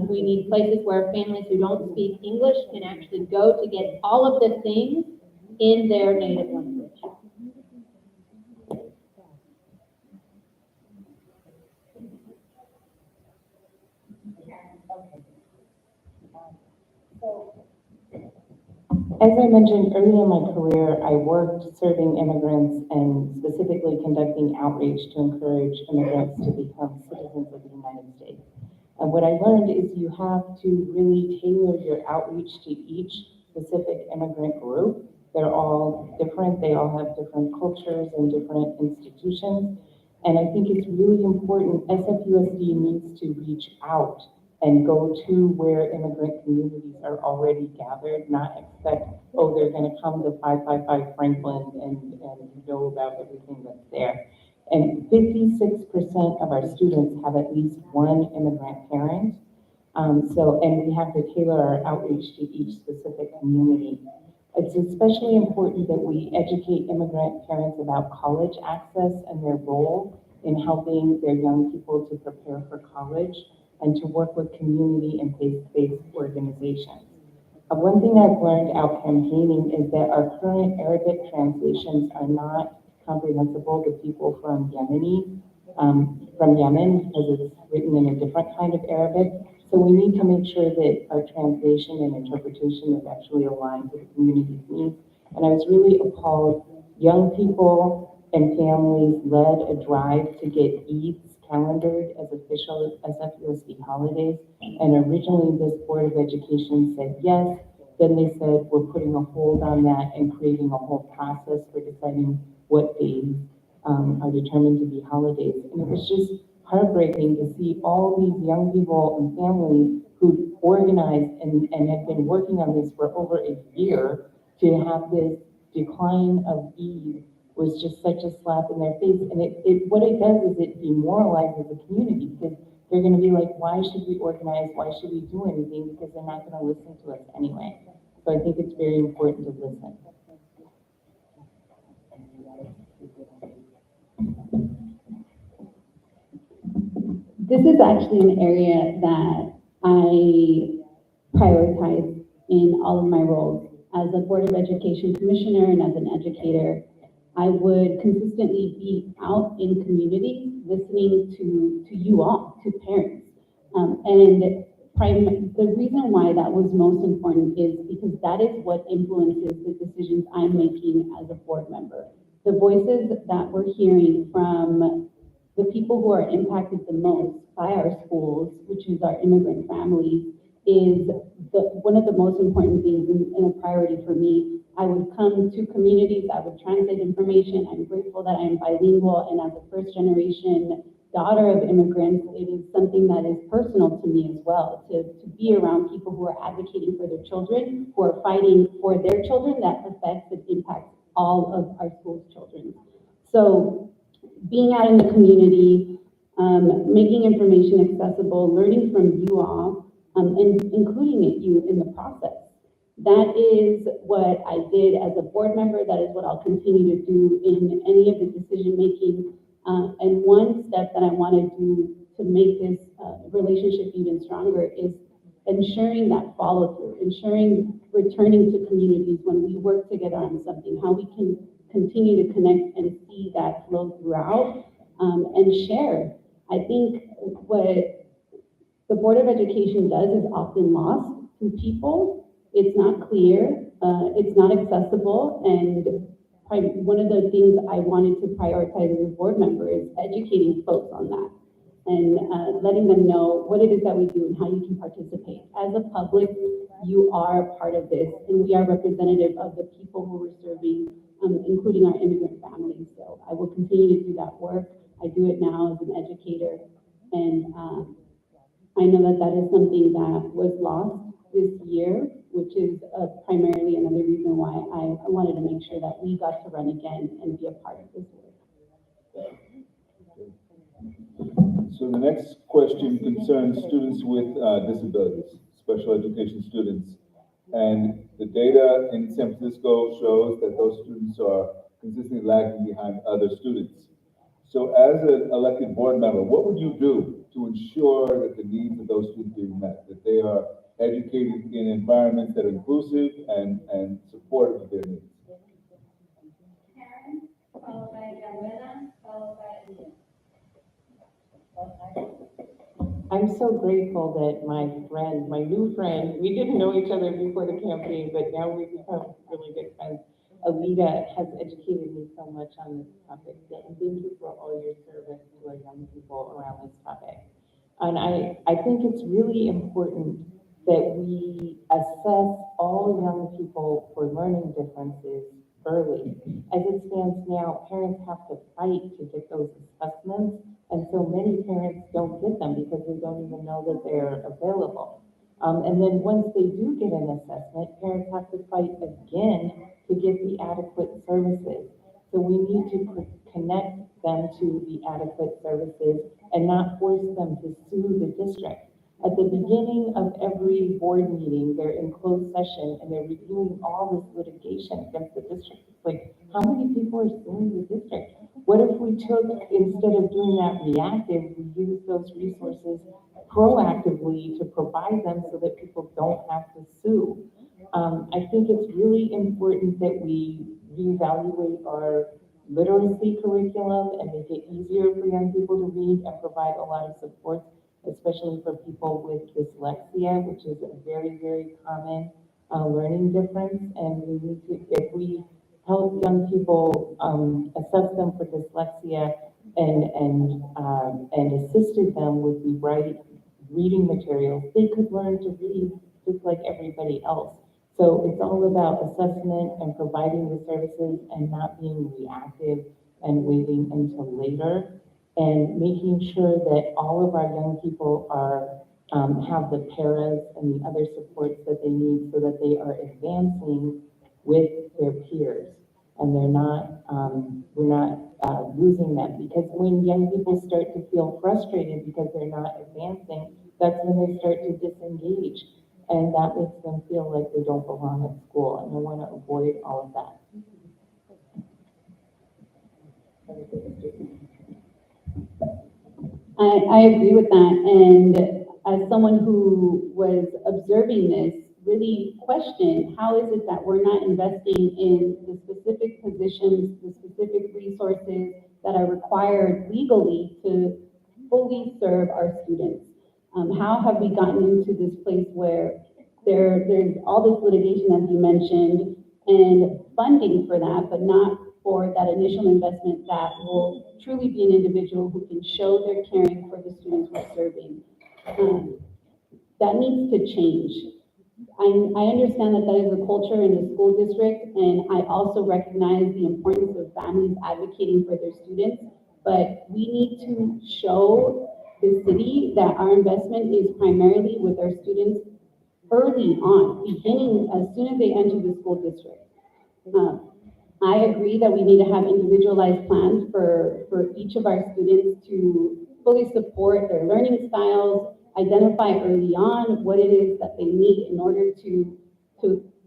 We need places where families who don't speak English can actually go to get all of the things in their native language. As I mentioned early in my career, I worked serving immigrants and specifically conducting outreach to encourage immigrants to become citizens of the United States. And what I learned is you have to really tailor your outreach to each specific immigrant group. They're all different. They all have different cultures and different institutions. And I think it's really important, SFUSD needs to reach out and go to where immigrant communities are already gathered, not expect, oh, they're gonna come to 555 Franklin and know about everything that's there. And 56% of our students have at least one immigrant parent. And we have to tailor our outreach to each specific community. It's especially important that we educate immigrant parents about college access and their role in helping their young people to prepare for college, and to work with community and faith-based organizations. One thing I've learned out campaigning is that our current Arabic translations are not comprehensible to people from Yemen, because it's written in a different kind of Arabic. So we need to make sure that our translation and interpretation is actually aligned with the community's needs. And I was really appalled. Young people and families led a drive to get Eids calendared as official SFUSD holidays. And originally this Board of Education said yes. Then they said, we're putting a hold on that and creating a whole process for deciding what days are determined to be holidays. And it was just heartbreaking to see all these young people and families who organized and had been working on this for over a year to have this decline of Eid was just such a slap in their face. And what it does is it demoralizes the community, because they're gonna be like, why should we organize? Why should we do anything? Because they're not gonna listen to us anyway. So I think it's very important to listen. This is actually an area that I prioritize in all of my roles. As a Board of Education Commissioner and as an educator, I would consistently be out in communities listening to you all, to parents. The reason why that was most important is because that is what influences the decisions I'm making as a board member. The voices that we're hearing from the people who are impacted the most by our schools, which is our immigrant families, is one of the most important things and a priority for me. I would come to communities, I would translate information. I'm grateful that I'm bilingual, and as a first generation daughter of immigrants, it is something that is personal to me as well, to be around people who are advocating for their children, who are fighting for their children. That affects and impacts all of our school's children. So being out in the community, making information accessible, learning from you all, and including you in the process. That is what I did as a board member. That is what I'll continue to do in any of the decision making. And one step that I want to do to make this relationship even stronger is ensuring that follow through, ensuring returning to communities when we work together on something, how we can continue to connect and see that flow throughout, and share. I think what the Board of Education does is often lost to people. It's not clear, it's not accessible, and one of the things I wanted to prioritize as a board member is educating folks on that and letting them know what it is that we do and how you can participate. As a public, you are part of this, and we are representative of the people who we're serving, including our immigrant families. So I will continue to do that work. I do it now as an educator, and I know that that is something that was lost this year, which is primarily another reason why I wanted to make sure that we got to run again and be a part of this work. So the next question concerns students with disabilities, special education students. And the data in San Francisco shows that those students are consistently lagging behind other students. So as an elected board member, what would you do to ensure that the needs of those students being met, that they are educated in environments that are inclusive and supportive of their needs? Karen, followed by Gabriela, followed by Anita. I'm so grateful that my new friend, we didn't know each other before the campaign, but now we've become really good friends. Alita has educated me so much on this topic. And thank you for all your service to our young people around this topic. And I think it's really important that we assess all young people for learning differences early. As it stands now, parents have to fight to get those assessments, and so many parents don't get them because they don't even know that they're available. And then once they do get an assessment, parents have to fight again to get the adequate services. So we need to connect them to the adequate services and not force them to sue the district. At the beginning of every board meeting, they're in closed session and they're reviewing all this litigation against the district. It's like, how many people are suing the district? What if we took, instead of doing that reactive, we use those resources proactively to provide them so that people don't have to sue? I think it's really important that we reevaluate our literacy curriculum and make it easier for young people to read and provide a lot of support, especially for people with dyslexia, which is a very, very common learning difference. And we need to, if we help young people assess them for dyslexia and assisted them with the right reading materials, they could learn to read just like everybody else. So it's all about assessment and providing the services and not being reactive and waiting until later, and making sure that all of our young people are have the paras and the other supports that they need so that they are advancing with their peers. and they're not, we're not losing them. Because when young people start to feel frustrated because they're not advancing, that's when they start to disengage. And that makes them feel like they don't belong at school, and I want to avoid all of that. I agree with that, and as someone who was observing this, really questioned, how is it that we're not investing in the specific positions, the specific resources that are required legally to fully serve our students? How have we gotten into this place where there's all this litigation, as you mentioned, and funding for that, but not for that initial investment that will truly be an individual who can show they're caring for the students we're serving. That needs to change. I understand that that is a culture in the school district, and I also recognize the importance of families advocating for their students, but we need to show the city that our investment is primarily with our students early on, beginning as soon as they enter the school district. I agree that we need to have individualized plans for each of our students to fully support their learning styles, identify early on what it is that they need in order to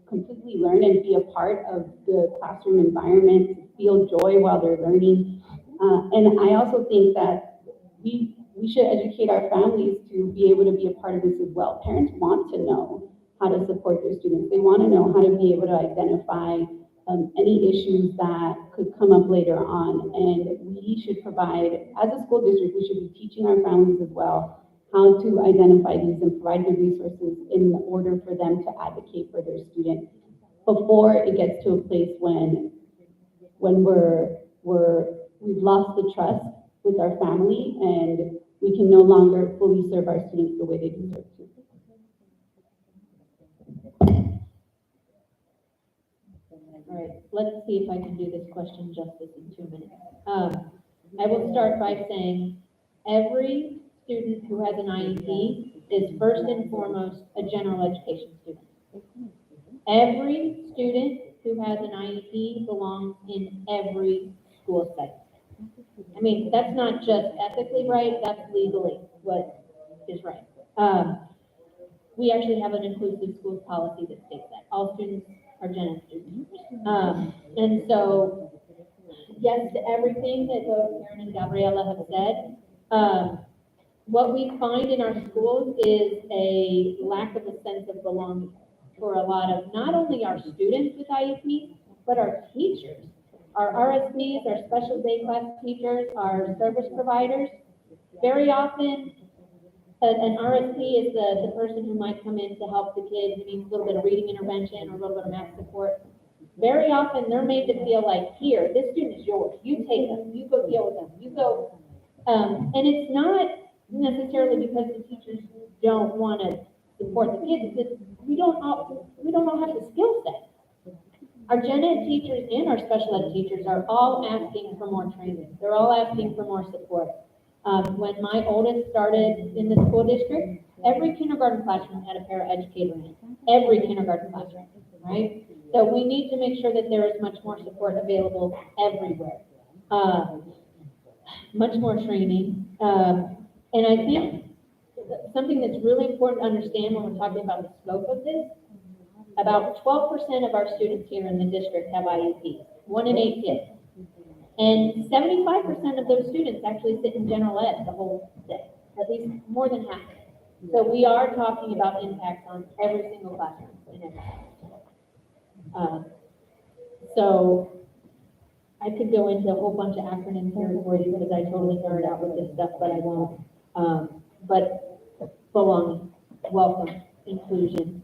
completely learn and be a part of the classroom environment, to feel joy while they're learning. And I also think that we should educate our families to be able to be a part of this as well. Parents want to know how to support their students. They want to know how to be able to identify any issues that could come up later on. And we should provide, as a school district, we should be teaching our families as well how to identify these and provide the resources in order for them to advocate for their students before it gets to a place when we've lost the trust with our family and we can no longer fully serve our students the way they deserve to. All right, let's see if I can do this question justice in 2 minutes. I will start by saying every student who has an IEP is first and foremost a general education student. Every student who has an IEP belongs in every school setting. I mean, that's not just ethically right, that's legally what is right. We actually have an inclusive schools policy that states that all students are gen ed students. And so, yes to everything that both Karen and Gabriella have said. What we find in our schools is a lack of a sense of belonging for a lot of not only our students with IEPs, but our teachers, our RSPs, our special day class teachers, our service providers. Very often, an RSP is the person who might come in to help the kid who needs a little bit of reading intervention or a little bit of math support. Very often, they're made to feel like, here, this student is yours. You take them. You go deal with them. You go. And it's not necessarily because the teachers don't want to support the kids. It's that we don't all have the skill set. Our gen ed teachers and our special ed teachers are all asking for more training. They're all asking for more support. When my oldest started in the school district, every kindergarten classroom had a paraeducator in it. Every kindergarten classroom, right? So we need to make sure that there is much more support available everywhere. Much more training. And I think something that's really important to understand when we're talking about the scope of this, about 12% of our students here in the district have IEPs, 1 in 8 kids. And 75% of those students actually sit in general ed the whole day, at least more than half. So we are talking about impacts on every single classroom in every classroom. So I could go into a whole bunch of acronyms here for you because I totally nerd out with this stuff, but I won't. But belonging, welcome, inclusion.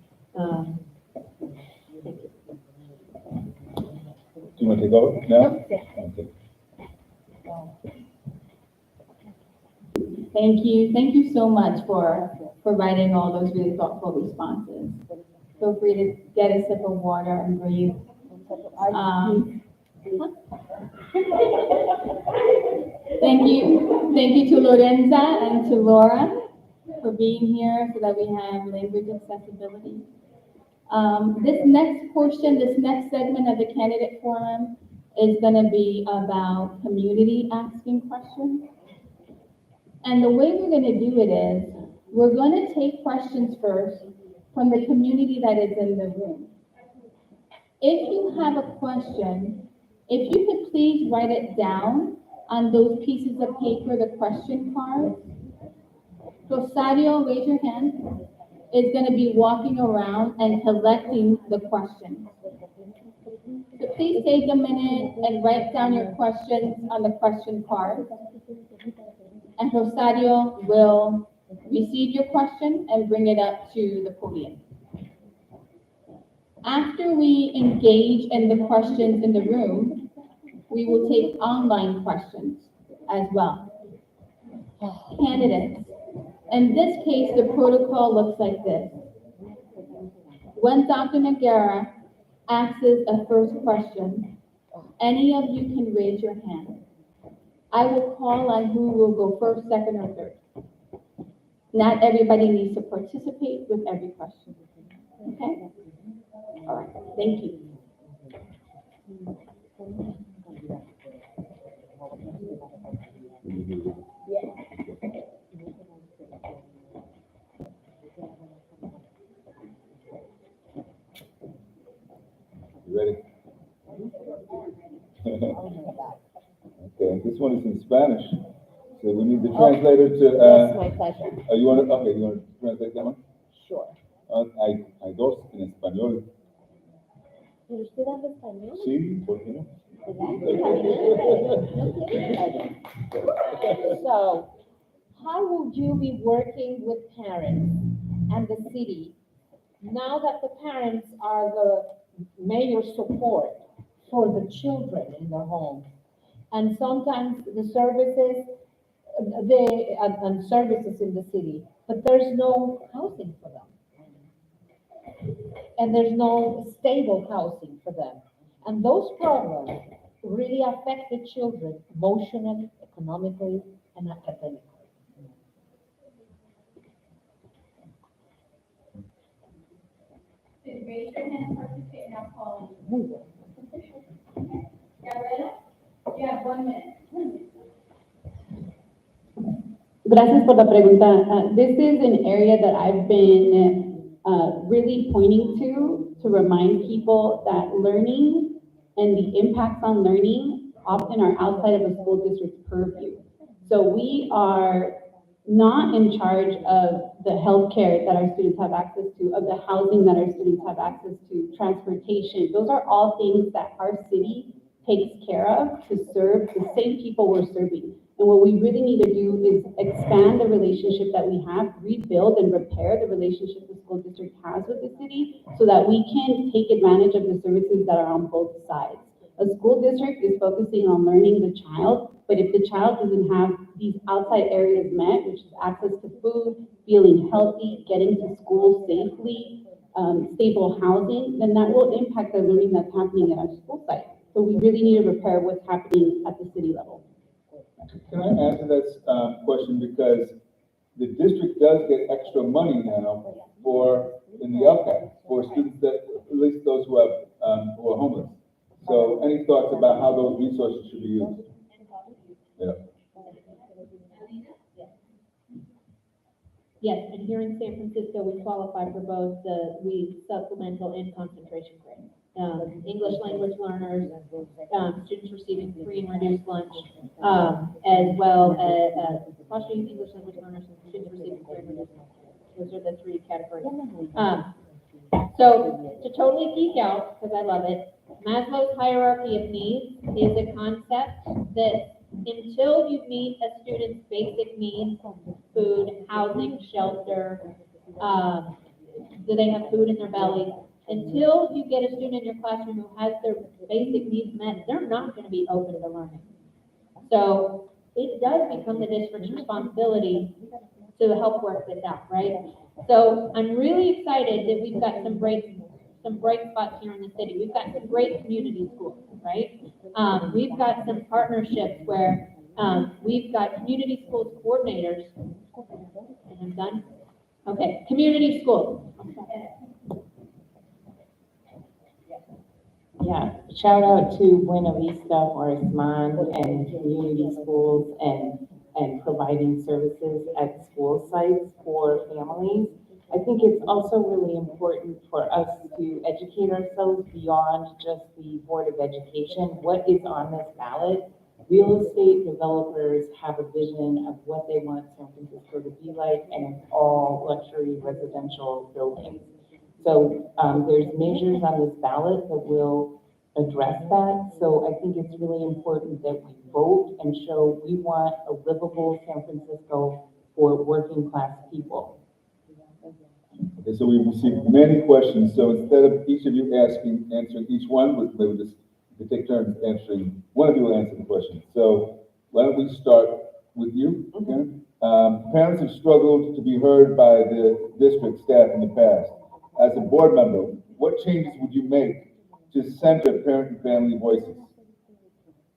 Thank you. Do you want to take over now? Okay. Thank you so much for providing all those really thoughtful responses. Feel free to get a sip of water and breathe. Thank you to Lorenza and to Laura for being here so that we have language accessibility. This next portion, this next segment of the candidate forum is gonna be about community asking questions. And the way we're gonna do it is, we're gonna take questions first from the community that is in the room. If you have a question, if you could please write it down on those pieces of paper, the question cards. Rosario, raise your hand, is gonna be walking around and collecting the questions. So please take a minute and write down your questions on the question card. And Rosario will receive your question and bring it up to the podium. After we engage in the questions in the room, we will take online questions as well. Candidates. In this case, the protocol looks like this. When Dr. Nagara asks a first question, any of you can raise your hand. I will call on who will go first, second, or third. Not everybody needs to participate with every question. Okay? All right, thank you. You ready? Okay, this one is in Spanish, so we need the translator to, Yes, my pleasure. you want to, okay, you want to translate that one? Sure. Hay dos en español. ¿Pero usted habla español? Sí, ¿por qué no? So, how will you be working with parents and the city now that the parents are the major support for the children in their homes? And sometimes the services, and services in the city, but there's no housing for them. And there's no stable housing for them. And those problems really affect the children emotionally, economically, and academically. Raise your hand, participate, and I'll call you. Gabriela, you have 1 minute. Gracias por la pregunta. This is an area that I've been really pointing to remind people that learning and the impacts on learning often are outside of a school district's purview. So we are not in charge of the healthcare that our students have access to, of the housing that our students have access to, transportation. Those are all things that our city takes care of to serve the same people we're serving. And what we really need to do is expand the relationship that we have, rebuild and repair the relationship the school district has with the city so that we can take advantage of the services that are on both sides. A school district is focusing on learning the child, but if the child doesn't have these outside areas met, which is access to food, feeling healthy, getting to school safely, stable housing, then that will impact the learning that's happening at our school site. So we really need to repair what's happening at the city level. Can I answer that question, because the district does get extra money now for, in the LCAP, for students that, at least those who have, who are homeless. So any thoughts about how those resources should be used? Yeah. Yes, and here in San Francisco, we qualify for both the supplemental and concentration grades. English language learners, students receiving free and reduced lunch, as well as partial English language learners and students receiving free and reduced lunch. Those are the three categories. So to totally geek out, because I love it, Maslow's hierarchy of needs is a concept that until you meet a student's basic needs, food, housing, shelter, do they have food in their belly? Until you get a student in your classroom who has their basic needs met, they're not going to be open to learning. So it does become the district's responsibility to help work this out, right? So I'm really excited that we've got some bright spots here in the city. We've got some great community schools, right? We've got some partnerships where we've got community schools coordinators. And I'm done. Okay, community schools. Yeah, shout out to Buena Vista, Orisman, and community schools and providing services at school sites for families. I think it's also really important for us to educate ourselves beyond just the Board of Education. What is on this ballot? Real estate developers have a vision of what they want San Francisco to be like, and it's all luxury residential buildings. So, there's measures on this ballot that will address that. So I think it's really important that we vote and show we want a livable San Francisco for working class people. Okay, so we've received many questions, so instead of each of you answering each one, we would just, we take turns answering, one of you will answer the question. So why don't we start with you, Karen? Parents have struggled to be heard by the district staff in the past. As a board member, what changes would you make to center parent and family voices?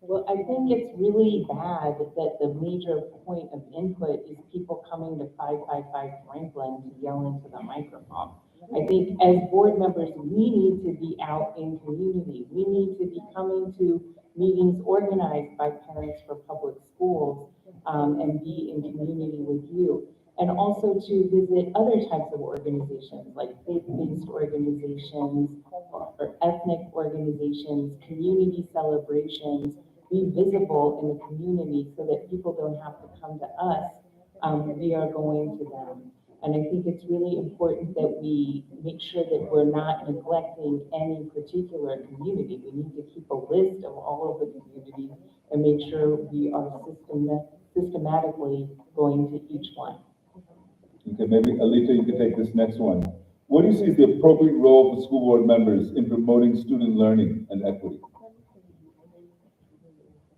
Well, I think it's really bad that the major point of input is people coming to 555 Franklin to yell into the microphone. I think as board members, we need to be out in community. We need to be coming to meetings organized by Parents for Public Schools, and be in community with you. And also to visit other types of organizations, like faith-based organizations, or ethnic organizations, community celebrations, be visible in the community so that people don't have to come to us, we are going to them. And I think it's really important that we make sure that we're not neglecting any particular community. We need to keep a list of all of the communities and make sure we are systematically going to each one. Okay, maybe Alita, you can take this next one. What do you see as the appropriate role for school board members in promoting student learning and equity?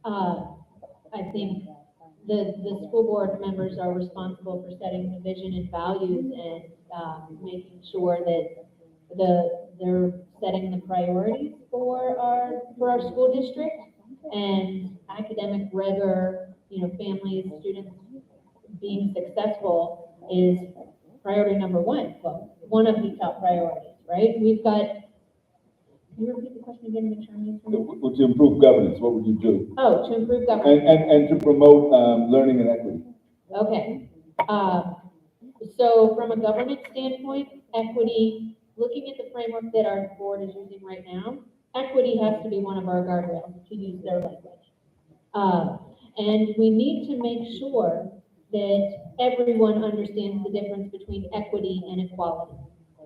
I think the school board members are responsible for setting the vision and values and, making sure that they're setting the priorities for our school district, and academic rigor, families, students being successful is priority number one. Well, one of the top priorities, right? We've got, can you repeat the question again, make sure I'm answering? To improve governance, what would you do? Oh, to improve governance. And to promote learning and equity. Okay. So from a governance standpoint, equity, looking at the framework that our board is using right now, equity has to be one of our guardrails, to use their language. And we need to make sure that everyone understands the difference between equity and equality.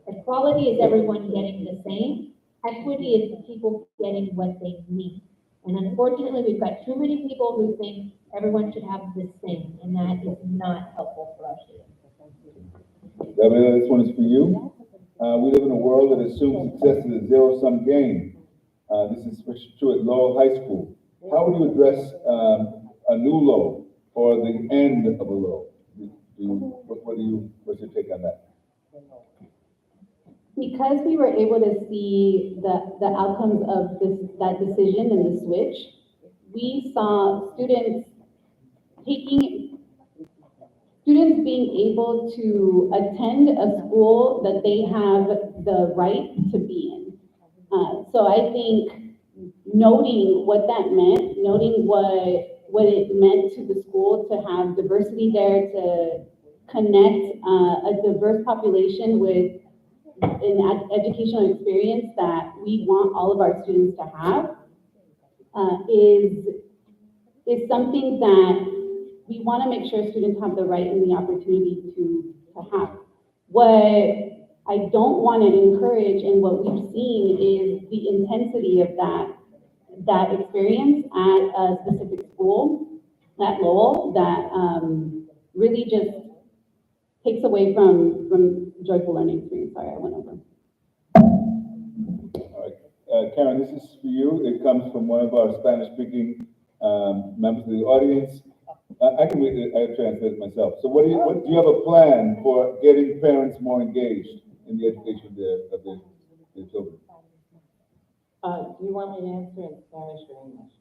Equality is everyone getting the same. Equity is people getting what they need. And unfortunately, we've got too many people who think everyone should have the same, and that is not helpful for our students. Gabriela, this one is for you. We live in a world that assumes success is a zero-sum game. This is true at Lowell High School. How would you address a new low or the end of a low? What's your take on that? Because we were able to see the outcomes of that decision and the switch, we saw students being able to attend a school that they have the right to be in. So I think noting what that meant, noting what it meant to the school to have diversity there, to connect a diverse population with an educational experience that we want all of our students to have, is something that we want to make sure students have the right and the opportunity to have. What I don't want to encourage, and what we've seen, is the intensity of that experience at a specific school, at Lowell, that really just takes away from joyful learning experience. Sorry, I went over. All right, Karen, this is for you. It comes from one of our Spanish-speaking members of the audience. I can read it, I have translated myself. So do you have a plan for getting parents more engaged in the education of their children? Do you want me to answer in Spanish or English?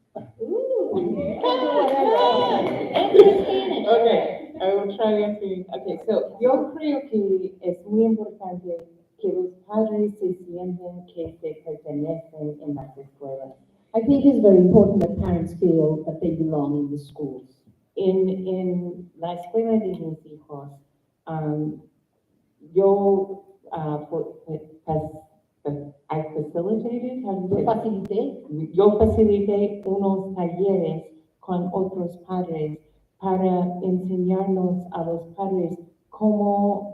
Okay, I will try to answer. Okay, so yo creo que es muy importante que los padres se sienten que se pertenecen en las escuelas. I think it's very important that parents feel that they belong in the schools. En la escuela de mis hijos, yo, I facilitated, how do you say? Yo facilité unos talleres con otros padres para enseñarnos a los padres cómo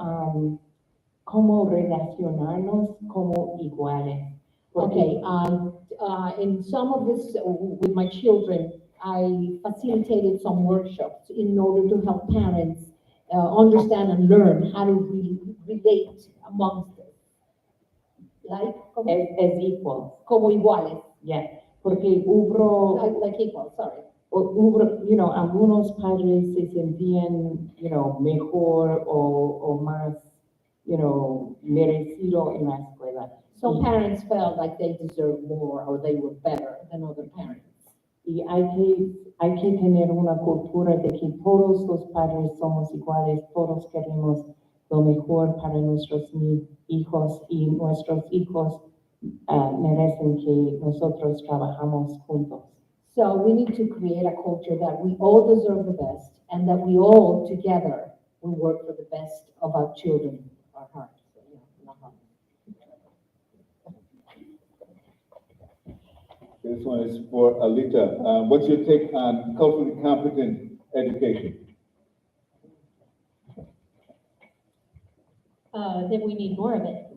relacionarnos como iguales. Okay, in some of this, with my children, I facilitated some workshops in order to help parents understand and learn how to relate amongst them. Like, As equals. como iguales. Yeah, porque hubo, Like equals, sorry. algunos padres se sentían, mejor o más, merecido en la escuela. Some parents felt like they deserved more or they were better than other parents. Y hay que tener una cultura de que todos los padres somos iguales, todos queremos lo mejor para nuestros hijos y nuestros hijos merecen que nosotros trabajamos juntos. So we need to create a culture that we all deserve the best and that we all together will work for the best of our children, our hearts. This one is for Alita. What's your take on culturally competent education? That we need more of it.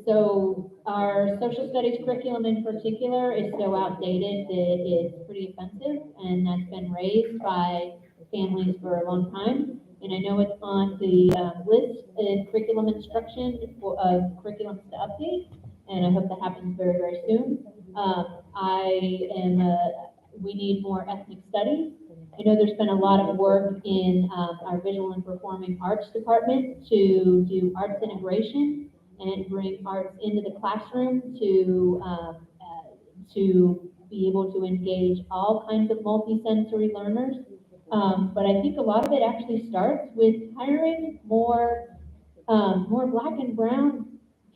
So our social studies curriculum in particular is so outdated that it's pretty offensive, and that's been raised by families for a long time. And I know it's on the list in curriculum instruction of curriculums to update, and I hope that happens very, very soon. We need more ethnic studies. I know there's been a lot of work in our visual and performing arts department to do arts integration and bring arts into the classroom to be able to engage all kinds of multisensory learners. But I think a lot of it actually starts with hiring more Black and brown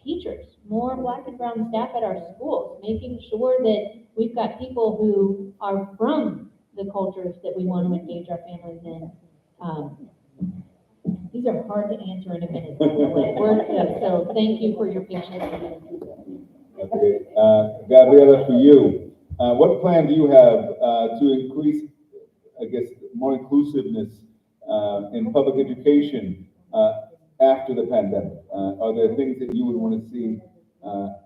teachers, more Black and brown staff at our schools, making sure that we've got people who are from the cultures that we want to engage our families in. These are hard to answer in a minute, by the way. So thank you for your patience. Okay. Gabriela, for you, what plan do you have to increase, I guess, more inclusiveness in public education after the pandemic? Are there things that you would want to see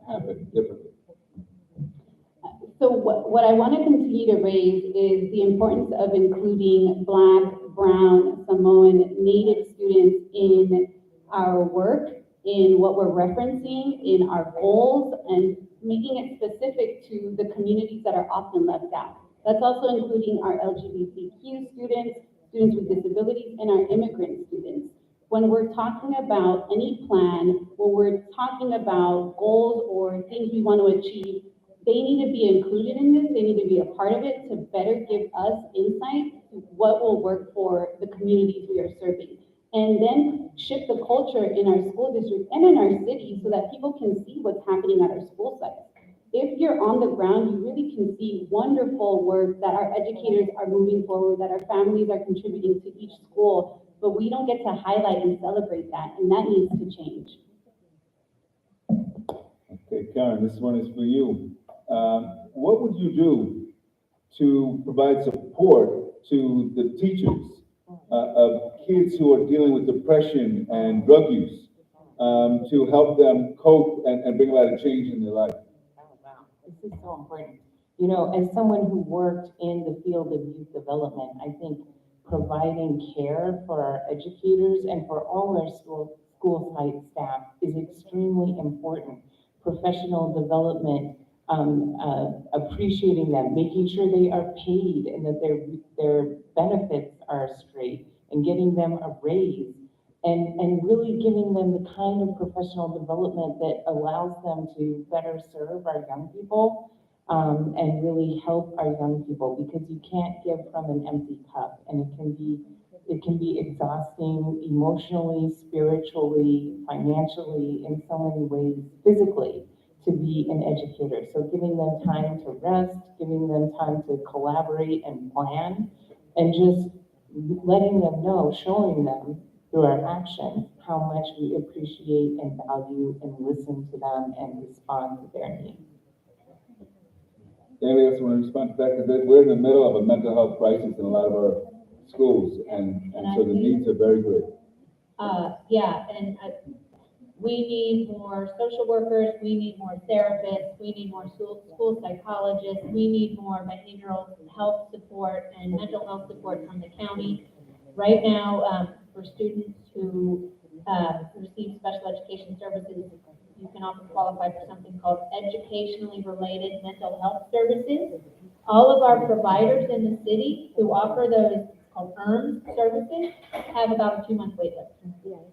happen differently? So what I want to continue to raise is the importance of including Black, Brown, Samoan, Native students in our work, in what we're referencing, in our goals, and making it specific to the communities that are often left out. That's also including our LGBTQ students, students with disabilities, and our immigrant students. When we're talking about any plan, when we're talking about goals or things we want to achieve, they need to be included in this, they need to be a part of it to better give us insight to what will work for the communities we are serving. And then shift the culture in our school districts and in our cities so that people can see what's happening at our school sites. If you're on the ground, you really can see wonderful work that our educators are moving forward, that our families are contributing to each school, but we don't get to highlight and celebrate that, and that needs to change. Okay, Karen, this one is for you. What would you do to provide support to the teachers of kids who are dealing with depression and drug use to help them cope and bring about a change in their life? Oh, wow, this is so important. As someone who worked in the field of youth development, I think providing care for our educators and for all our school site staff is extremely important. Professional development, appreciating them, making sure they are paid and that their benefits are straight, and getting them a raise, and really giving them the kind of professional development that allows them to better serve our young people, and really help our young people, because you can't give from an empty cup, and it can be it can be exhausting emotionally, spiritually, financially, in so many ways, physically, to be an educator. So giving them time to rest, giving them time to collaborate and plan, and just letting them know, showing them through our actions how much we appreciate and value and listen to them and respond to their needs. Anybody else want to respond to that? Because we're in the middle of a mental health crisis in a lot of our schools, and so the needs are very great. We need more social workers, we need more therapists, we need more school psychologists, we need more behavioral health support and mental health support from the county. Right now, for students who receive special education services, you can often qualify for something called educationally related mental health services. All of our providers in the city who offer those called ERM services have about a 2-month wait list.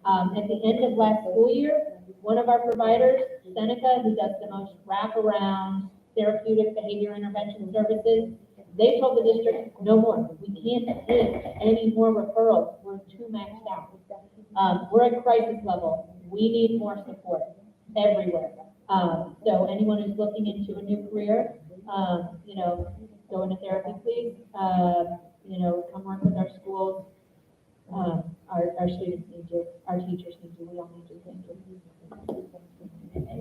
At the end of last school year, one of our providers, Seneca, who does the most wraparound therapeutic behavior intervention services, they told the district, no more. We can't take any more referrals. We're too maxed out. We're at crisis level. We need more support everywhere. So anyone who's looking into a new career, go into therapy, please. Come work with our schools. Our students need you. Our teachers need you. We all need you. Thank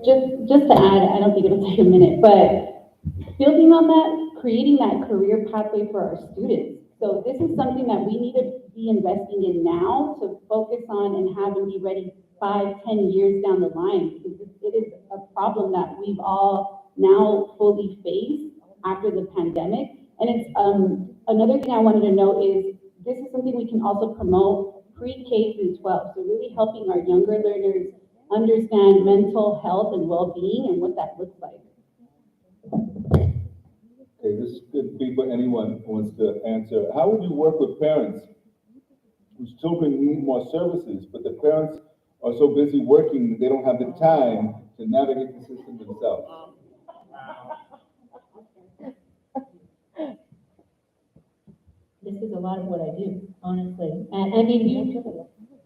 you. Just to add, I don't think it'll take a minute, but building on that, creating that career pathway for our students. So this is something that we need to be investing in now to focus on and have and be ready 5-10 years down the line, because it is a problem that we've all now fully faced after the pandemic. And it's another thing I wanted to note is this is something we can also promote pre-K through 12. So really helping our younger learners understand mental health and well-being and what that looks like. Okay, this could be for anyone who wants to answer. How would you work with parents whose children need more services, but the parents are so busy working that they don't have the time to navigate the system themselves? This is a lot of what I do, honestly. And I mean,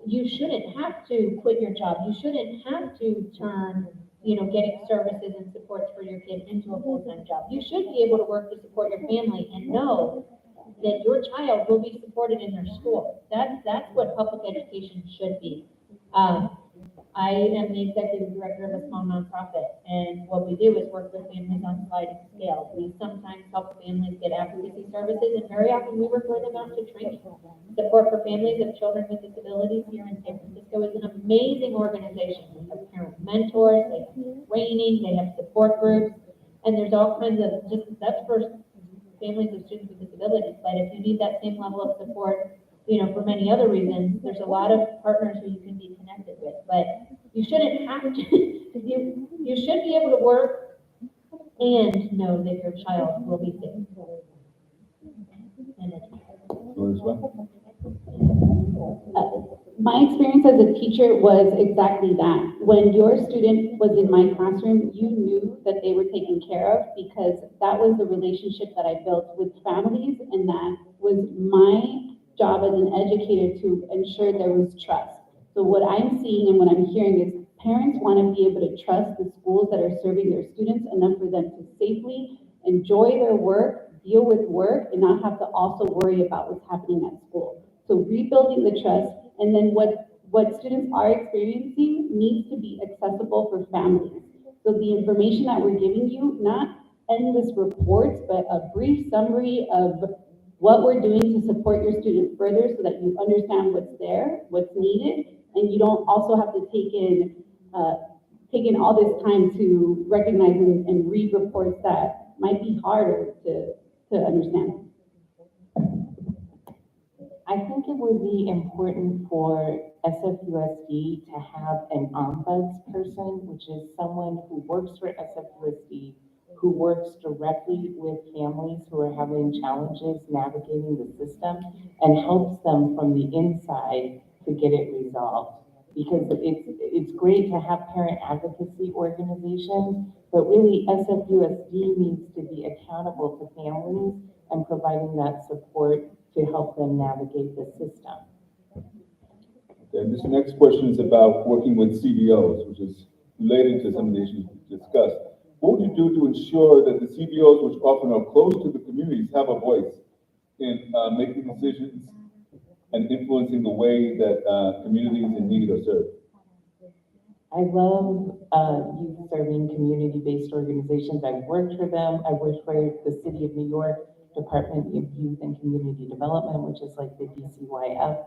you shouldn't have to quit your job. You shouldn't have to turn, getting services and supports for your kid into a full-time job. You should be able to work to support your family and know that your child will be supported in their school. That's what public education should be. I am the executive director of a small nonprofit, and what we do is work with families on sliding scale. We sometimes help families get advocacy services, and very often we refer them out to training. Support for Families of Children with Disabilities here in San Francisco is an amazing organization. They have parent mentors, they have training, they have support groups, and there's all kinds of, that's for families of students with disabilities, but if you need that same level of support, for many other reasons, there's a lot of partners who you can be connected with, but you shouldn't have to, you should be able to work and know that your child will be safe. My experience as a teacher was exactly that. When your student was in my classroom, you knew that they were taken care of because that was the relationship that I built with families, and that was my job as an educator to ensure there was trust. So what I'm seeing and what I'm hearing is parents want to be able to trust the schools that are serving their students enough for them to safely enjoy their work, deal with work, and not have to also worry about what's happening at school. So rebuilding the trust, and then what students are experiencing needs to be accessible for families. So the information that we're giving you, not endless reports, but a brief summary of what we're doing to support your student further so that you understand what's there, what's needed, and you don't also have to take in all this time to recognize and read reports that might be harder to understand. I think it would be important for SFUSD to have an ombudsperson, which is someone who works for SFUSD, who works directly with families who are having challenges navigating the system and helps them from the inside to get it resolved. Because it's great to have parent advocacy organizations, but really SFUSD needs to be accountable to families and providing that support to help them navigate the system. And this next question is about working with CBOs, which is related to some of the issues we discussed. What would you do to ensure that the CBOs, which often are close to the communities, have a voice in making decisions and influencing the way that communities in need are served? I love youth serving community-based organizations. I've worked for them. I worked for the City of New York Department of Youth and Community Development, which is like the DCYF.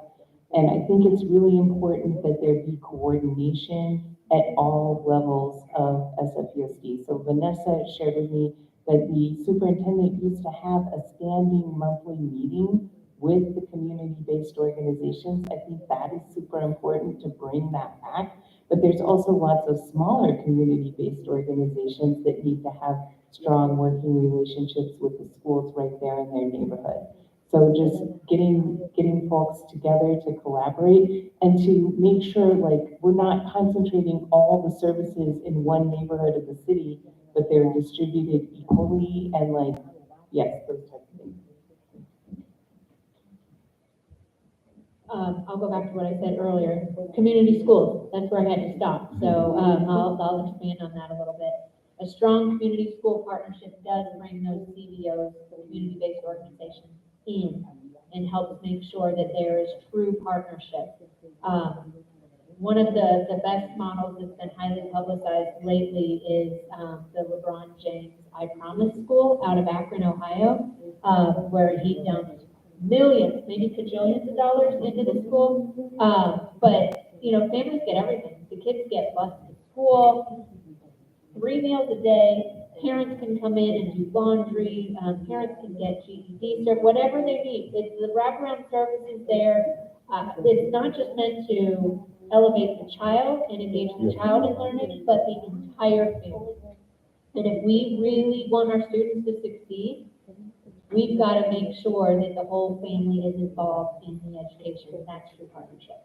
And I think it's really important that there be coordination at all levels of SFUSD. So Vanessa shared with me that the superintendent used to have a standing monthly meeting with the community-based organizations. I think that is super important to bring that back. But there's also lots of smaller community-based organizations that need to have strong working relationships with the schools right there in their neighborhood. So just getting folks together to collaborate and to make sure like we're not concentrating all the services in one neighborhood of the city, but they're distributed equally and like, yes, those types of things. I'll go back to what I said earlier. Community schools, that's where I had to stop. So I'll expand on that a little bit. A strong community school partnership does bring those CBOs, community-based organizations, in and helps make sure that there is true partnership. One of the best models that's been highly publicized lately is the LeBron James I Promise School out of Akron, Ohio, where he dumped millions, maybe cajillions of dollars into the school. But, you know, families get everything. The kids get bused to school, 3 meals a day. Parents can come in and do laundry. Parents can get GED, whatever they need. It's the wraparound services there. It's not just meant to elevate the child and engage the child in learning, but the entire family. And if we really want our students to succeed, we've got to make sure that the whole family is involved in the education. That's true partnership.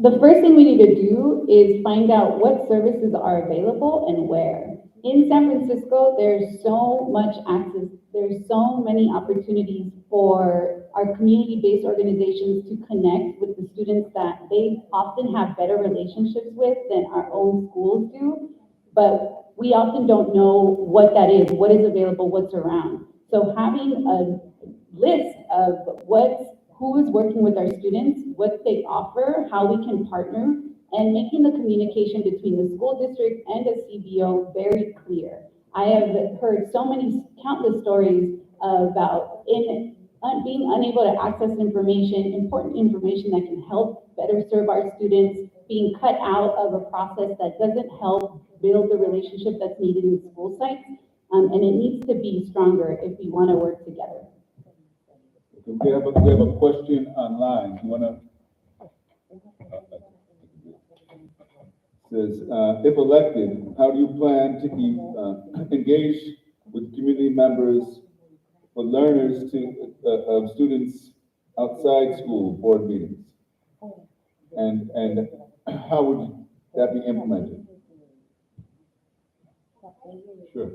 The first thing we need to do is find out what services are available and where. In San Francisco, there's so much access, there's so many opportunities for our community-based organizations to connect with the students that they often have better relationships with than our own schools do. But we often don't know what that is, what is available, what's around. So having a list of who is working with our students, what they offer, how we can partner, and making the communication between the school district and the CBO very clear. I have heard so many countless stories about being unable to access information, important information that can help better serve our students, being cut out of a process that doesn't help build the relationship that's needed in school sites, and it needs to be stronger if we want to work together. We have a question online. You want to? Says, if elected, how do you plan to engage with community members for learners of students outside school board meetings? And how would that be implemented? Sure.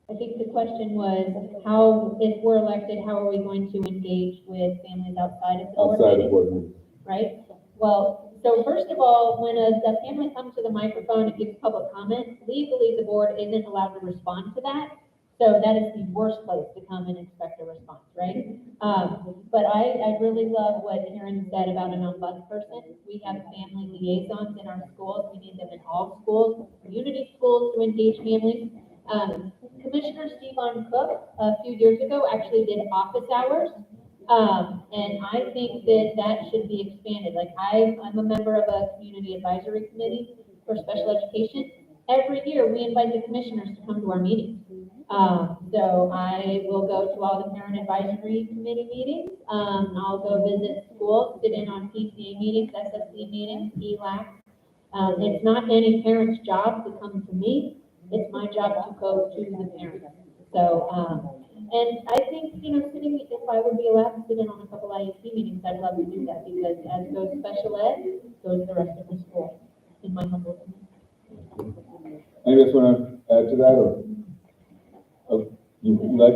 I think the question was how, if we're elected, how are we going to engage with families outside of the board meeting? Right? Well, so first of all, when a family comes to the microphone and gives public comment, legally the board isn't allowed to respond to that. So that is the worst place to come and expect a response, right? But I really love what Karen said about an ombudsperson. We have family liaisons in our schools. We need them in all schools, community schools to engage families. Commissioner Stephen Cook a few years ago actually did office hours. And I think that should be expanded. Like I'm a member of a community advisory committee for special education. Every year we invite the commissioners to come to our meetings. So I will go to all the parent advisory committee meetings. I'll go visit schools, sit in on PCA meetings, SSC meetings, ELAC. It's not any parent's job to come to me. It's my job to go to the parents. So, and I think, you know, if I would be allowed to sit in on a couple IEP meetings, I'd love to do that because as goes special ed, goes the rest of the school, in my humble opinion. Anybody else want to add to that, or you like?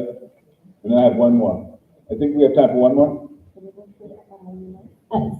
And then I have one more. I think we have time for one more.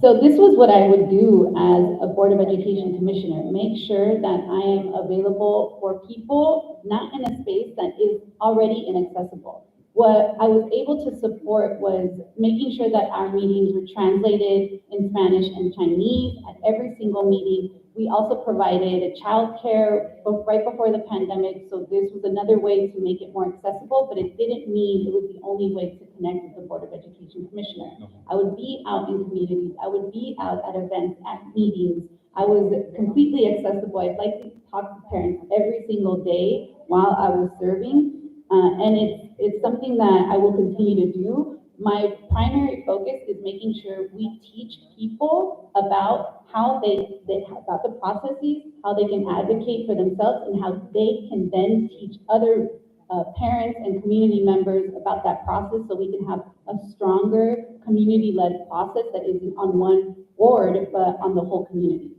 So this was what I would do as a Board of Education Commissioner, make sure that I am available for people, not in a space that is already inaccessible. What I was able to support was making sure that our meetings were translated in Spanish and Chinese at every single meeting. We also provided a childcare right before the pandemic, so this was another way to make it more accessible, but it didn't mean it was the only way to connect with the Board of Education Commissioner. I would be out in communities, I would be out at events, at meetings. I was completely accessible. I'd like to talk to parents every single day while I was serving. And it's something that I will continue to do. My primary focus is making sure we teach people about how about the processes, how they can advocate for themselves, and how they can then teach other parents and community members about that process, so we can have a stronger community-led process that isn't on one board, but on the whole community.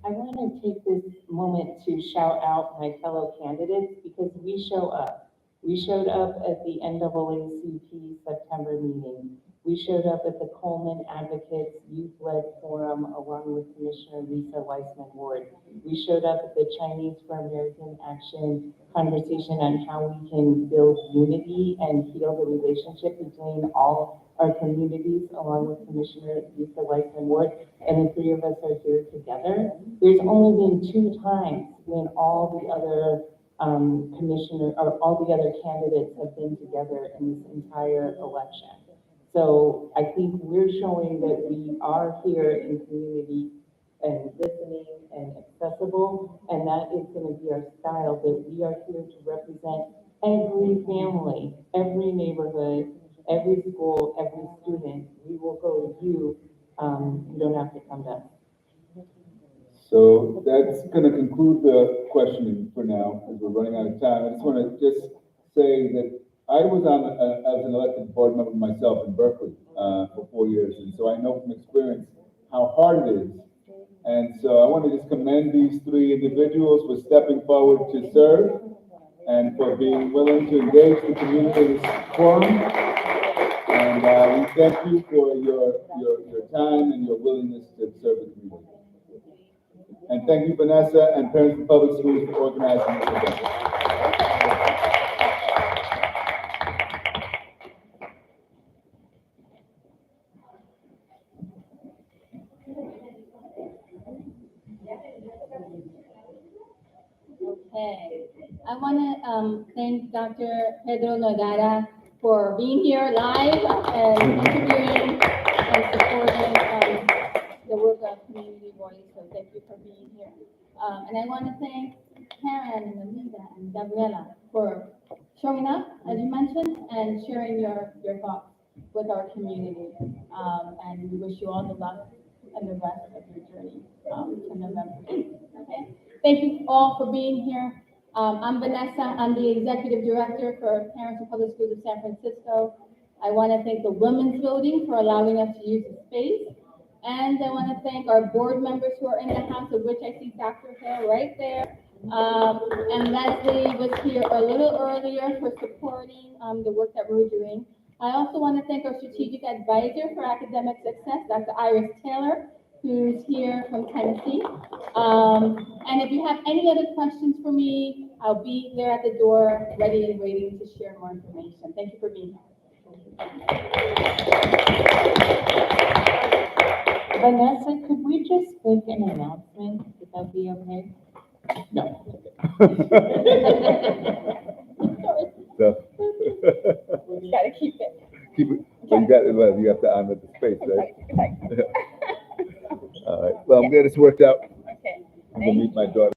I want to take this moment to shout out my fellow candidates because we show up. We showed up at the NAACP September meeting. We showed up at the Coleman Advocates Youth-Led Forum along with Commissioner Lisa Weissman-Ward. We showed up at the Chinese for American Action conversation on how we can build unity and heal the relationship between all our communities, along with Commissioner Lisa Weissman-Ward, and the three of us are here together. There's only been 2 times when all the other all the other candidates have been together in this entire election. So I think we're showing that we are here in community and listening and accessible, and that is going to be our style, that we are here to represent every family, every neighborhood, every school, every student. We will go to you. You don't have to come to us. So that's going to conclude the questioning for now, as we're running out of time. I just want to say that I was on as an elected board member myself in Berkeley for 4 years, and so I know from experience how hard it is. And so I want to just commend these 3 individuals for stepping forward to serve and for being willing to engage the community in this forum. And we thank you for your time and your willingness to serve the community. And thank you, Vanessa, and Parents in Public Schools for organizing this event. Okay, I want to thank Dr. Pedro Nodara for being here live and interviewing and supporting the work of Community Voice. So thank you for being here. And I want to thank Karen and Amita and Gabriela for showing up, as you mentioned, and sharing your thoughts with our community. And we wish you all the luck and the rest of your journey to November 8th. Okay? Thank you all for being here. I'm Vanessa. I'm the Executive Director for Parents in Public Schools of San Francisco. I want to thank the Women's Building for allowing us to use the space. And I want to thank our board members who are in the house, of which I see Dr. Hill right there. And Leslie was here a little earlier for supporting the work that we're doing. I also want to thank our strategic advisor for academic success, Dr. Iris Taylor, who's here from Tennessee. And if you have any other questions for me, I'll be there at the door, ready and waiting to share more information. Thank you for being here. Vanessa, could we just make an announcement? Would that be okay? No. So. You gotta keep it. Keep it. So you have to honor the space, right? Right. All right. Well, I'm glad it's worked out. Okay. I'm gonna meet my daughter.